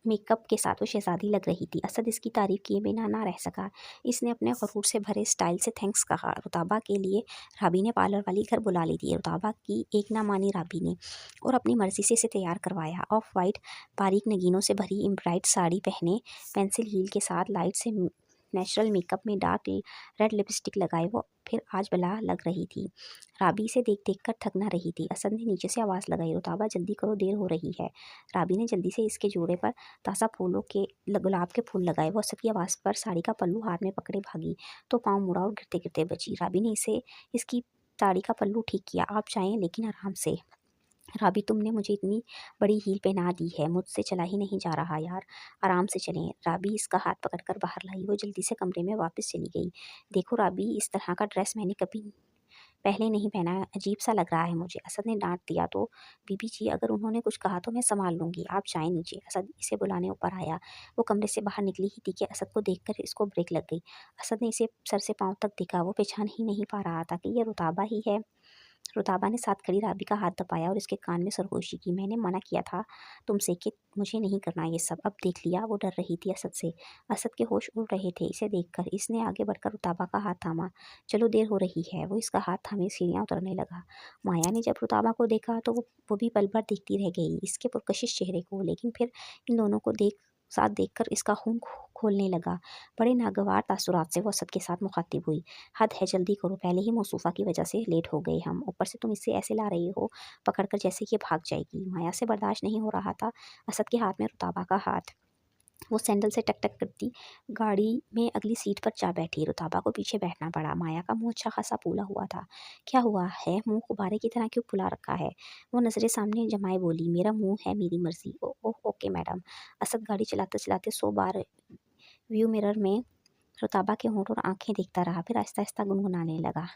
मेकअप के साथ वो शहजादी लग रही थी। असद इसकी तारीफ किए बिना ना रह सका। इसने अपने गरूर से भरे स्टाइल से थैंक्स कहा। रुताबा के लिए राबी ने पार्लर वाली घर बुला ली थी। रुताबा की एक ना मानी राबी ने और अपनी मर्जी से इसे तैयार करवाया। ऑफ वाइट बारीक नगीनों से भरी एम्ब्रॉयड साड़ी पहने, पेंसिल हील के साथ लाइट से नेचुरल मेकअप में डार्क रेड लिपस्टिक लगाए वो फिर आज बला लग रही थी। राबी से देख देख कर थक ना रही थी। असद ने नीचे से आवाज़ लगाई, रुताबा जल्दी करो, देर हो रही है। राबी ने जल्दी से इसके जोड़े पर ताज़ा फूलों के गुलाब के फूल लगाए। वो असद की आवाज़ पर साड़ी का पल्लू हाथ में पकड़े भागी तो पाँव मुड़ा और गिरते गिरते बची। राबी ने इसकी साड़ी का पल्लू ठीक किया। आप जाएं लेकिन आराम से। राबी, तुमने मुझे इतनी बड़ी हील पहना दी है, मुझसे चला ही नहीं जा रहा यार, आराम से चलें। राबी इसका हाथ पकड़कर बाहर लाई। वो जल्दी से कमरे में वापस चली गई। देखो राबी, इस तरह का ड्रेस मैंने कभी पहले नहीं पहना है, अजीब सा लग रहा है मुझे। असद ने डांट दिया तो बीबी जी, अगर उन्होंने कुछ कहा तो मैं संभाल लूँगी, आप जाएं नीचे। असद इसे बुलाने ऊपर आया। वो कमरे से बाहर निकली ही थी कि असद को देखकर इसको ब्रेक लग गई। असद ने इसे सर से पाँव तक देखा। वो पहचान ही नहीं पा रहा था कि ये रुताबा ही है। रुताबा ने साथ खड़ी राबी का हाथ दबाया और इसके कान में सरगोशी की। मैंने मना किया था तुमसे कि मुझे नहीं करना ये सब, अब देख लिया। वो डर रही थी असद से। असद के होश उड़ रहे थे इसे देखकर। इसने आगे बढ़कर रुताबा का हाथ थामा। चलो देर हो रही है। वो इसका हाथ थामे सीढ़ियाँ उतरने लगा। माया ने जब रुताबा को देखा तो वो भी पल भर देखती रह गई इसके पुरकशिश चेहरे को, लेकिन फिर इन दोनों को साथ देखकर इसका खून खोलने लगा। बड़े नागवार तासुरात से वो असद के साथ मुखातिब हुई। हद है, जल्दी करो, पहले ही मौसूफ़ा की वजह से लेट हो गए हम, ऊपर से तुम इसे ऐसे ला रही हो पकड़कर जैसे ये भाग जाएगी। माया से बर्दाश्त नहीं हो रहा था असद के हाथ में रुताबा का हाथ। वो सैंडल से टक टक करती गाड़ी में अगली सीट पर जा बैठी। रुताबा को पीछे बैठना पड़ा। माया का मुंह अच्छा खासा फूला हुआ था। क्या हुआ है, मुंह गुब्बारे की तरह क्यों फुला रखा है? वो नज़रें सामने जमाए बोली, मेरा मुंह है मेरी मर्जी। Oh okay madam. असद गाड़ी चलाते चलाते 100 बार व्यू मिरर में रुताबा के होंठ और आंखें देखता रहा, फिर आहिस्ता आहिस्ता गुनगुनाने लगा।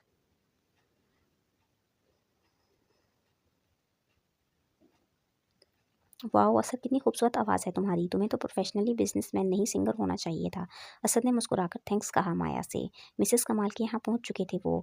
वाओ! असद कितनी खूबसूरत आवाज़ है तुम्हारी। तुम्हें तो प्रोफ़ेशनली बिज़नेसमैन नहीं सिंगर होना चाहिए था। असद ने मुस्कुराकर थैंक्स कहा माया से। मिसेज़ कमाल के यहाँ पहुँच चुके थे वो।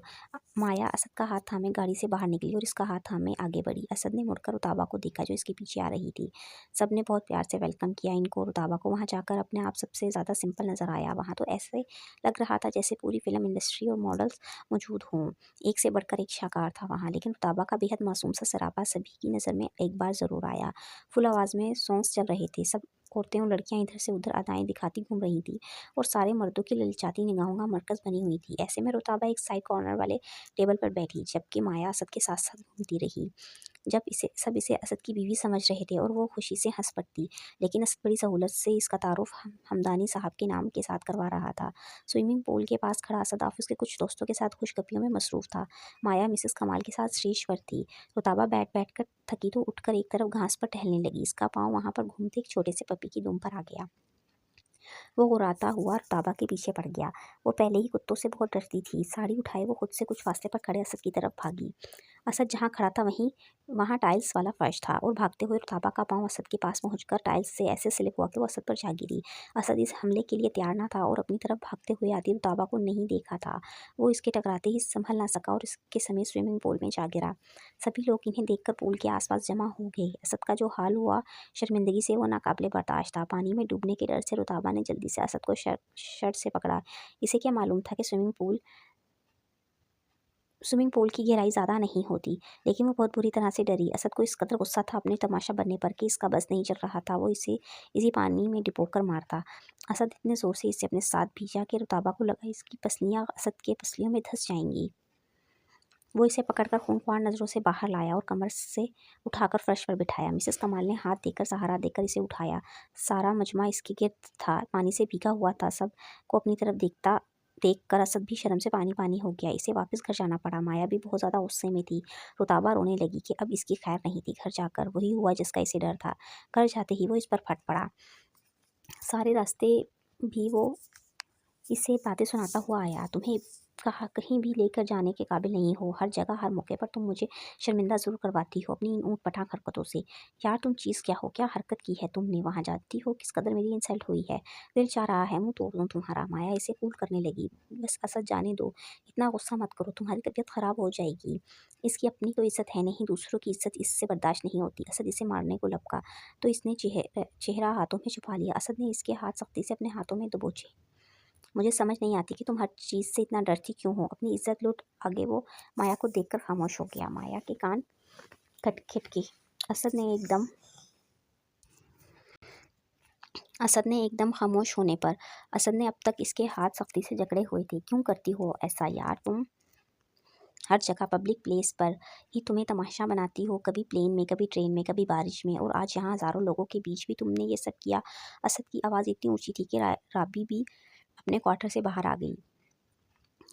माया असद का हाथ थामे गाड़ी से बाहर निकली और इसका हाथ थामे आगे बढ़ी। असद ने मुड़कर रुताबा को देखा जो इसके पीछे आ रही थी। सबने बहुत प्यार से वेलकम किया इनको। रुताबा को वहाँ जाकर अपने आप सबसे ज़्यादा सिंपल नज़र आया। वहाँ तो ऐसे लग रहा था जैसे पूरी फ़िल्म इंडस्ट्री और मॉडल्स मौजूद हों। एक से बढ़कर एक शानदार था वहाँ, लेकिन रुताबा का बेहद मासूम सा सरापा सभी की नज़र में एक बार ज़रूर आया। फुल आवाज़ में सॉन्ग्स चल रहे थे। सब औरतें और लड़कियां इधर से उधर अदाएं दिखाती घूम रही थी और सारे मर्दों की ललचाती निगाहों का मरकज़ बनी हुई थी। ऐसे में रुताबा एक साइड कॉर्नर वाले टेबल पर बैठी, जबकि माया असद के साथ साथ घूमती रही। जब इसे असद की बीवी समझ रहे थे और वो खुशी से हंस पड़ती, लेकिन असद बड़ी सहूलत से इसका तारुफ हमदानी साहब के नाम के साथ करवा रहा था। स्विमिंग पूल के पास खड़ा असद ऑफिस के कुछ दोस्तों के साथ खुशगपियों में मसरूफ़ था। माया मिसेस कमाल के साथ स्टेज पर थी। रुताबा बैठ बैठ कर थकी तो उठकर एक तरफ घास पर टहलने लगी। इसका पाँव वहाँ पर घूमते एक छोटे से पपी की दुम पर आ गया। वो गुर्राता हुआ रुताबा के पीछे पड़ गया। वो पहले ही कुत्तों से बहुत डरती थी। साड़ी उठाए वो खुद से कुछ फासले पर खड़े असद की तरफ भागी। असद जहाँ खड़ा था वहाँ टाइल्स वाला फर्श था और भागते हुए रुताबा का पाँव असद के पास पहुंचकर टाइल्स से ऐसे स्लिप हुआ कि वो असद पर जा गिरी। असद इस हमले के लिए तैयार ना था और अपनी तरफ भागते हुए आती रुताबा को नहीं देखा था। वो इसके टकराते ही संभल ना सका और इसके समेत स्विमिंग पूल में जा गिरा। सभी लोग इन्हें देखकर पूल के आसपास जमा हो गए। असद का जो हाल हुआ, शर्मिंदगी से वो नाकाबिले बर्दाश्त था। पानी में डूबने के डर से रुताबा ने जल्दी से असद को शर्ट से पकड़ा। इसे क्या मालूम था कि स्विमिंग पूल की गहराई ज़्यादा नहीं होती, लेकिन वो बहुत बुरी तरह से डरी। असद को इस कदर गुस्सा था अपने तमाशा बनने पर कि इसका बस नहीं चल रहा था वो इसे इसी पानी में डुबोकर मारता। असद इतने ज़ोर से इसे अपने साथ भींचा कि रुताबा को लगा इसकी पसलियाँ असद के पसलियों में धंस जाएंगी। वो इसे पकड़कर खूंखार नज़रों से बाहर लाया और कमर से उठाकर फर्श पर बिठाया। मिसेस कमाल ने हाथ देकर सहारा देकर इसे उठाया। सारा मजमा इसके गिर्द था, पानी से भीगा हुआ था। सब को अपनी तरफ देखकर असद भी शर्म से पानी पानी हो गया। इसे वापस घर जाना पड़ा। माया भी बहुत ज़्यादा गुस्से में थी। रुताबा रोने लगी कि अब इसकी खैर नहीं थी। घर जाकर वही हुआ जिसका इसे डर था। घर जाते ही वो इस पर फट पड़ा। सारे रास्ते भी वो इसे बातें सुनाता हुआ आया। तुम्हें कहा कहीं भी लेकर जाने के काबिल नहीं हो। हर जगह हर मौके पर तुम मुझे शर्मिंदा ज़रूर करवाती हो अपनी इन ऊँट-पटांग हरकतों से। यार तुम चीज़ क्या हो? क्या हरकत की है तुमने? वहाँ जानती हो किस कदर मेरी इंसल्ट हुई है? दिल चाह रहा है मुँह तोड़ दूँ तुम्हारा। माया इसे कूल करने लगी। बस असद जाने दो। इतना गुस्सा मत करो, तुम्हारी तबीयत ख़राब हो जाएगी। इसकी अपनी कोई इज़्ज़त है नहीं, दूसरों की इज़्ज़त इससे बर्दाश्त नहीं होती। असद इसे मारने को लपका तो इसने चेहरा हाथों में छुपा लिया। असद ने इसके हाथ सख्ती से अपने हाथों में दबोचे। मुझे समझ नहीं आती कि तुम हर चीज़ से इतना डरती क्यों हो? अपनी इज़्ज़त लूट। आगे वो माया को देखकर खामोश हो गया। माया के कान खटखट के असद ने एकदम असद ने एकदम खामोश होने पर असद ने अब तक इसके हाथ सख्ती से जकड़े हुए थे। क्यों करती हो ऐसा यार तुम? हर जगह पब्लिक प्लेस पर ही तुम्हें तमाशा बनाती हो, कभी प्लेन में, कभी ट्रेन में, कभी बारिश में, और आज यहाँ हज़ारों लोगों के बीच भी तुमने ये सब किया। असद की आवाज़ इतनी ऊँची थी कि राबी भी अपने क्वार्टर से बाहर आ गई।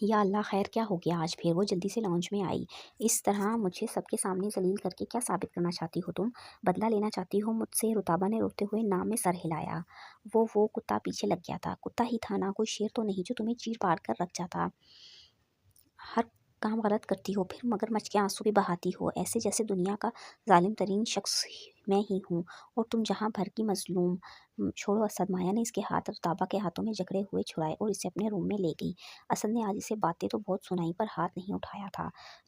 या अल्लाह खैर क्या हो गया आज फिर? वो जल्दी से लॉन्च में आई। इस तरह मुझे सबके सामने जलील करके क्या साबित करना चाहती हो तुम? बदला लेना चाहती हो मुझसे? रुताबा ने रोते हुए नाम में सर हिलाया। वो कुत्ता पीछे लग गया था। कुत्ता ही था ना, कोई शेर तो नहीं जो तुम्हें चीर पाड़ कर रख जाता। हर काम गलत करती हो, फिर मगरमच्छ के आंसू भी बहाती हो, ऐसे जैसे दुनिया का जालिम तरीन शख्स मैं ही हूँ और तुम जहाँ भर की मजलूम। छोड़ो असद। माया ने इसके हाथ रुताबा के हाथों में जकड़े हुए छुड़ाए और इसे अपने रूम में ले गई। असद ने आज इसे बातें तो बहुत सुनाई पर हाथ नहीं उठाया था।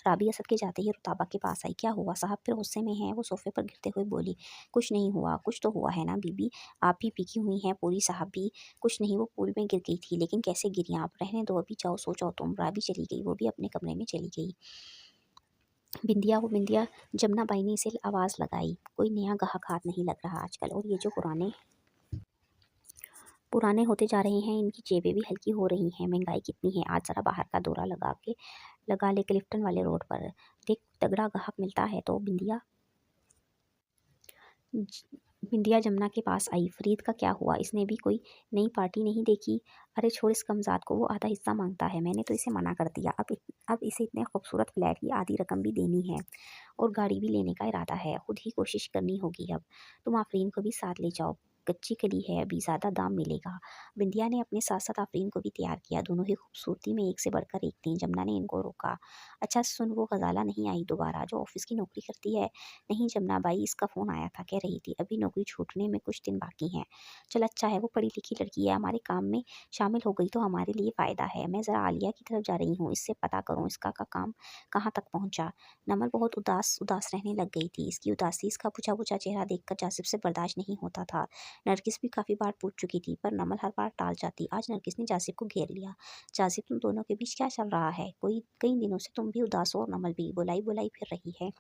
राबी असद के जाते ही रुताबा के पास आई। क्या हुआ साहब, फिर गुस्से में है? वो सोफे पर गिरते हुए बोली। कुछ नहीं हुआ। कुछ तो हुआ है ना बीबी, आप भी भीगी हुई हैं, पूरी साहब भी। कुछ नहीं, वो पूल में गिर गई थी, लेकिन कैसे गिरी आप? रहने दो, अभी जाओ सो जाओ तुम। राबी चली गई, वो भी अपने कमरे में चली गई। बिंदिया जमुना बाई ने इसे आवाज़ लगाई। कोई नया गाहक हाथ नहीं लग रहा आजकल, और ये जो पुराने पुराने होते जा रहे हैं इनकी जेबें भी हल्की हो रही हैं। महंगाई कितनी है। आज ज़रा बाहर का दौरा लगा ले क्लिफ्टन वाले रोड पर। देख तगड़ा गाहक मिलता है तो। ज- बिंदिया जमुना के पास आई। फरीद का क्या हुआ? इसने भी कोई नई पार्टी नहीं देखी? अरे छोड़ इस कमजात को, वो आधा हिस्सा मांगता है। मैंने तो इसे मना कर दिया। अब इसे इतने खूबसूरत फ्लैट की आधी रकम भी देनी है और गाड़ी भी लेने का इरादा है। खुद ही कोशिश करनी होगी अब। तुम आफरीन को भी साथ ले जाओ। कच्ची कली है, अभी ज़्यादा दाम मिलेगा। बिंदिया ने अपने साथ साथ आफरीन को भी तैयार किया। दोनों ही खूबसूरती में एक से बढ़कर एक थीं। जमुना ने इनको रोका। अच्छा सुन, वो गजाला नहीं आई दोबारा जो ऑफिस की नौकरी करती है? नहीं जमुना बाई, इसका फ़ोन आया था, कह रही थी अभी नौकरी छूटने में कुछ दिन बाकी हैं। चल अच्छा है, वो पढ़ी लिखी लड़की है, हमारे काम में शामिल हो गई तो हमारे लिए फ़ायदा है। मैं ज़रा आलिया की तरफ जा रही हूँ, इससे पता करूँ इसका का काम कहाँ तक पहुँचा। नमल बहुत उदास उदास रहने लग गई थी। इसकी उदासी, इसका बुझा बुझा चेहरा देखकर जासिब से बर्दाश्त नहीं होता था। नरगिस भी काफ़ी बार पूछ चुकी थी पर नमल हर बार टाल जाती। आज नरगिस ने जासिब को घेर लिया। जासिब, तुम दोनों के बीच क्या चल रहा है? कोई कई दिनों से तुम भी उदास हो और नमल भी। बुलाई बुलाई फिर रही है।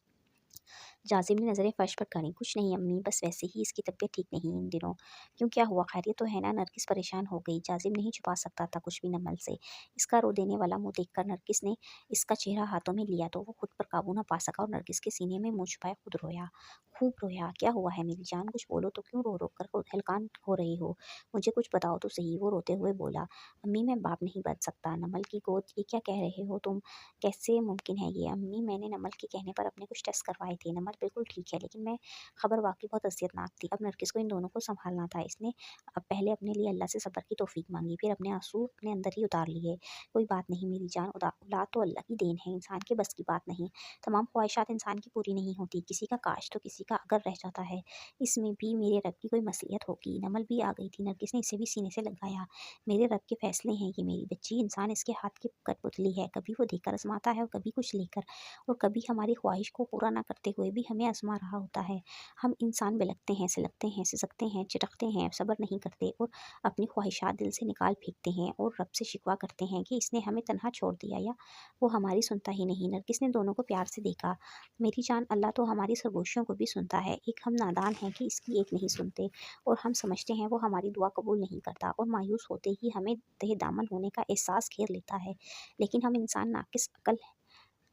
जासिम ने नज़रें फर्श पर गाड़ी। कुछ नहीं अम्मी, बस वैसे ही इसकी तबीयत ठीक नहीं इन दिनों। क्यों, क्या हुआ? खैरियत तो है ना? नरगिस परेशान हो गई। जासिम नहीं छुपा सकता था कुछ भी नमल से। इसका रो देने वाला मुंह देखकर नरगिस ने इसका चेहरा हाथों में लिया तो वो खुद पर काबू न पा सका और नरगिस के सीने में मुँह छुपाए खुद रोया। खूब रोया। क्या हुआ है मेरी जान? कुछ बोलो तो, क्यों रो रो कर हलकान हो रही हो? मुझे कुछ बताओ तो सही। वो रोते हुए बोला, अम्मी मैं बाप नहीं बन सकता। नमल की गोद, ये क्या कह रहे हो तुम? कैसे मुमकिन है ये? अम्मी मैंने नमल के कहने पर अपने कुछ टेस्ट करवाए थे। नमल बिल्कुल ठीक है, लेकिन मैं खबर वाक़ई बहुत अज़ियतनाक थी। अब नरगिस को इन दोनों को सँभालना था। इसने अब पहले अपने लिए अल्लाह से सब्र की तौफ़ीक माँगी, फिर अपने आँसू अपने अंदर ही उतार लिए। कोई बात नहीं मेरी जान, औलाद तो अल्लाह की देन है, इंसान के बस की बात नहीं। तमाम ख्वाहिशात इंसान की पूरी नहीं होती। किसी का काश तो किसी का अगर रह जाता है। इसमें भी मेरे रब की कोई मसलियत होगी। नमल भी आ गई थी। नरगिस ने इसे भी सीने से लगाया। मेरे रब के फ़ैसले हैं ये मेरी बच्ची। इंसान इसके हाथ की कठपुतली है। कभी वो देकर आज़माता है और कभी कुछ लेकर, और कभी हमारी ख्वाहिश को पूरा ना करते हुए भी हमें आज़मा रहा होता है। हम इंसान बिलखते हैं, सिलकते हैं, सिसकते हैं, चिटकते हैं, सब्र नहीं करते और अपनी ख्वाहिशात दिल से निकाल फेंकते हैं और रब से शिकवा करते हैं कि इसने हमें तन्हा छोड़ दिया या वो हमारी सुनता ही नहीं। नरगिस ने दोनों को प्यार से देखा। मेरी जान, अल्लाह तो हमारी सरगोशियों को भी सुनता है। एक हम नादान हैं कि इसकी एक नहीं सुनते और हम समझते हैं वो हमारी दुआ कबूल नहीं करता और मायूस होते ही हमें तहे दामन होने का एहसास घेर लेता है। लेकिन हम इंसान नाकिस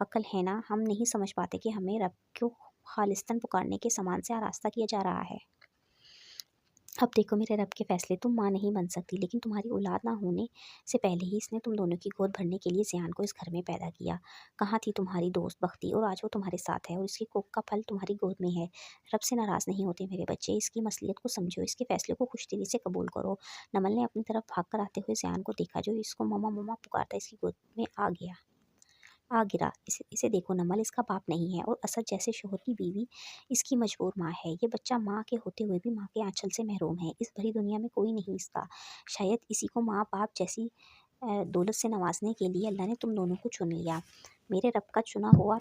अकल है ना, हम नहीं समझ पाते कि हमें रब को खालिस्तन पुकारने के समान से आरास्ता किया जा रहा है। अब देखो मेरे रब के फैसले, तुम माँ नहीं बन सकती, लेकिन तुम्हारी औलाद ना होने से पहले ही इसने तुम दोनों की गोद भरने के लिए ज़ियान को इस घर में पैदा किया। कहाँ थी तुम्हारी दोस्त बख्ती, और आज वो तुम्हारे साथ है और इसकी कोख का फल तुम्हारी गोद में है। रब से नाराज़ नहीं होते मेरे बच्चे, इसकी मसलियत को समझो, इसके फैसले को खुशदिली से कबूल करो। नमल ने अपनी तरफ भाग कर आते हुए ज़ियान को देखा जो इसको ममा ममा पुकारता इसकी गोद में आ गिरा। इसे देखो नमल इसका बाप नहीं है और असद जैसे शोहर की बीवी इसकी मजबूर माँ है। ये बच्चा माँ के होते हुए भी माँ के आंचल से महरूम है। इस भरी दुनिया में कोई नहीं इसका। शायद इसी को माँ बाप जैसी दौलत से नवाजने के लिए अल्लाह ने तुम दोनों को चुन लिया। मेरे रब का चुना हुआ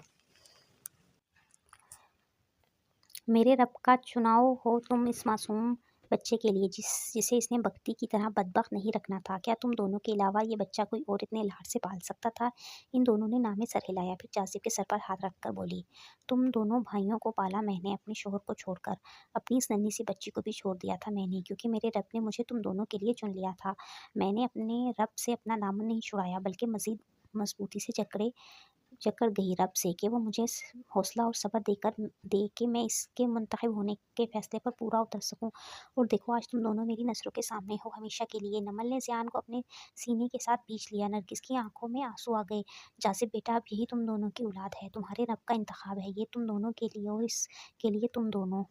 मेरे रब का चुनाव हो तुम इस मासूम बच्चे के लिए जिसे इसने बख्ती की तरह बदबख्त नहीं रखना था। क्या तुम दोनों के अलावा ये बच्चा कोई और इतने लाड से पाल सकता था? इन दोनों ने नामे सर हिलाया। फिर जासिब के सर पर हाथ रखकर बोली, तुम दोनों भाइयों को पाला मैंने, अपने शोहर को छोड़कर। अपनी इस नन्ही सी बच्ची को भी छोड़ दिया था मैंने, क्योंकि मेरे रब ने मुझे तुम दोनों के लिए चुन लिया था। मैंने अपने रब से अपना दामन नहीं छुड़ाया, बल्कि मज़ीद मजबूती से जकड़ गई रब से कि वो मुझे हौसला और सब्र दे के मैं इसके मुंतखब होने के फ़ैसले पर पूरा उतर सकूं। और देखो आज तुम दोनों मेरी नज़रों के सामने हो हमेशा के लिए। नमल ने ज़ियान को अपने सीने के साथ भींच लिया। नरगिस की आंखों में आंसू आ गए। जासिब बेटा, अब यही तुम दोनों की औलाद है, तुम्हारे रब का इंतखाब है ये तुम दोनों के लिए और इसके लिए तुम दोनों।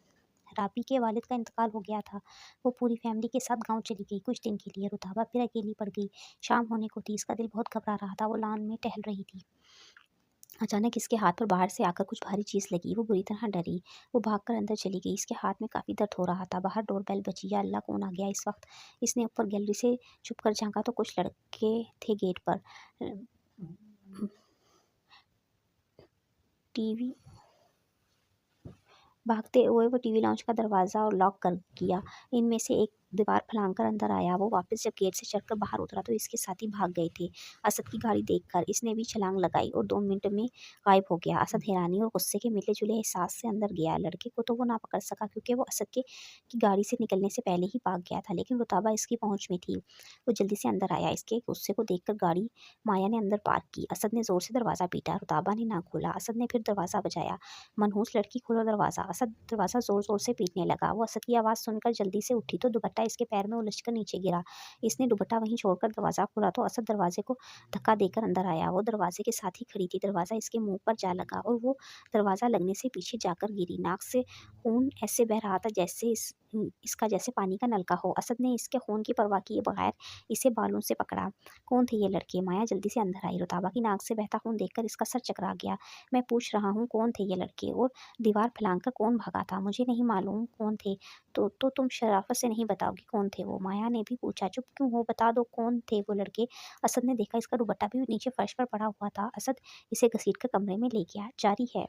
राबी के वालिद का इंतकाल हो गया था। वो पूरी फैमिली के साथ गाँव चली गई कुछ दिन के लिए। रुताबा फिर अकेली पड़ गई। शाम होने को थी। इसका दिल बहुत घबरा रहा था। वो लॉन में टहल रही थी। अचानक इसके हाथ पर बाहर से आकर कुछ भारी चीज़ लगी। वो बुरी तरह डरी। वो भागकर अंदर चली गई। इसके हाथ में काफ़ी दर्द हो रहा था। बाहर डोरबेल बजी। या अल्लाह, कौन आ गया इस वक्त? इसने ऊपर गैलरी से छुपकर झांका तो कुछ लड़के थे गेट पर। टीवी भागते हुए वो टीवी लाउंज का दरवाज़ा और लॉक कर किया। इनमें से एक दीवार फलांग कर अंदर आया। वो वापस जब गेट से चढ़कर बाहर उतरा तो इसके साथी भाग गए थे। असद की गाड़ी देखकर इसने भी छलांग लगाई और 2 मिनट में गायब हो गया। असद हैरानी और गुस्से के मिले-जुले एहसास से अंदर गया। लड़के को तो वो ना पकड़ सका क्योंकि वो असद की गाड़ी से निकलने से पहले ही भाग गया था, लेकिन रुताबा इसकी पहुँच में थी। वो जल्दी से अंदर आया। इसके गुस्से को देखकर गाड़ी माया ने अंदर पार्क की। असद ने ज़ोर से दरवाज़ा पीटा। रुताबा ने ना खोला। असद ने फिर दरवाज़ा बजाया। मनहूस लड़की, खोलो दरवाज़ा। असद दरवाज़ा ज़ोर-ज़ोर से पीटने लगा। वो असद की आवाज़ सुनकर जल्दी से उठी तो दुपट्टा इसके पैर में उलझकर नीचे गिरा। इसने दुपट्टा वहीं छोड़कर दरवाज़ा खोला तो असद दरवाज़े को धक्का देकर अंदर आया। वो दरवाज़े के साथ ही खड़ी थी। दरवाज़ा इसके मुँह पर जा लगा और वो दरवाज़ा लगने से पीछे जाकर गिरी। नाक से खून ऐसे बह रहा था जैसे इसका जैसे पानी का नलका हो। असद ने इसके खून की परवाह किए बगैर इसे बालों से पकड़ा। कौन थे ये लड़के? माया जल्दी से अंदर आई। रुताबा की नाक से बहता खून देखकर इसका सर चकरा गया। मैं पूछ रहा हूँ कौन थे ये लड़के, और दीवार फैलाकर कौन भागा था? मुझे नहीं मालूम कौन थे। तो तुम शराफत से नहीं बताओगी कौन थे वो? माया ने भी पूछा। चुप क्यों हो, बता दो कौन थे वो लड़के। असद ने देखा इसका दुपट्टा भी नीचे फर्श पर पड़ा हुआ था। असद इसे घसीट कर कमरे में ले गया। जारी है।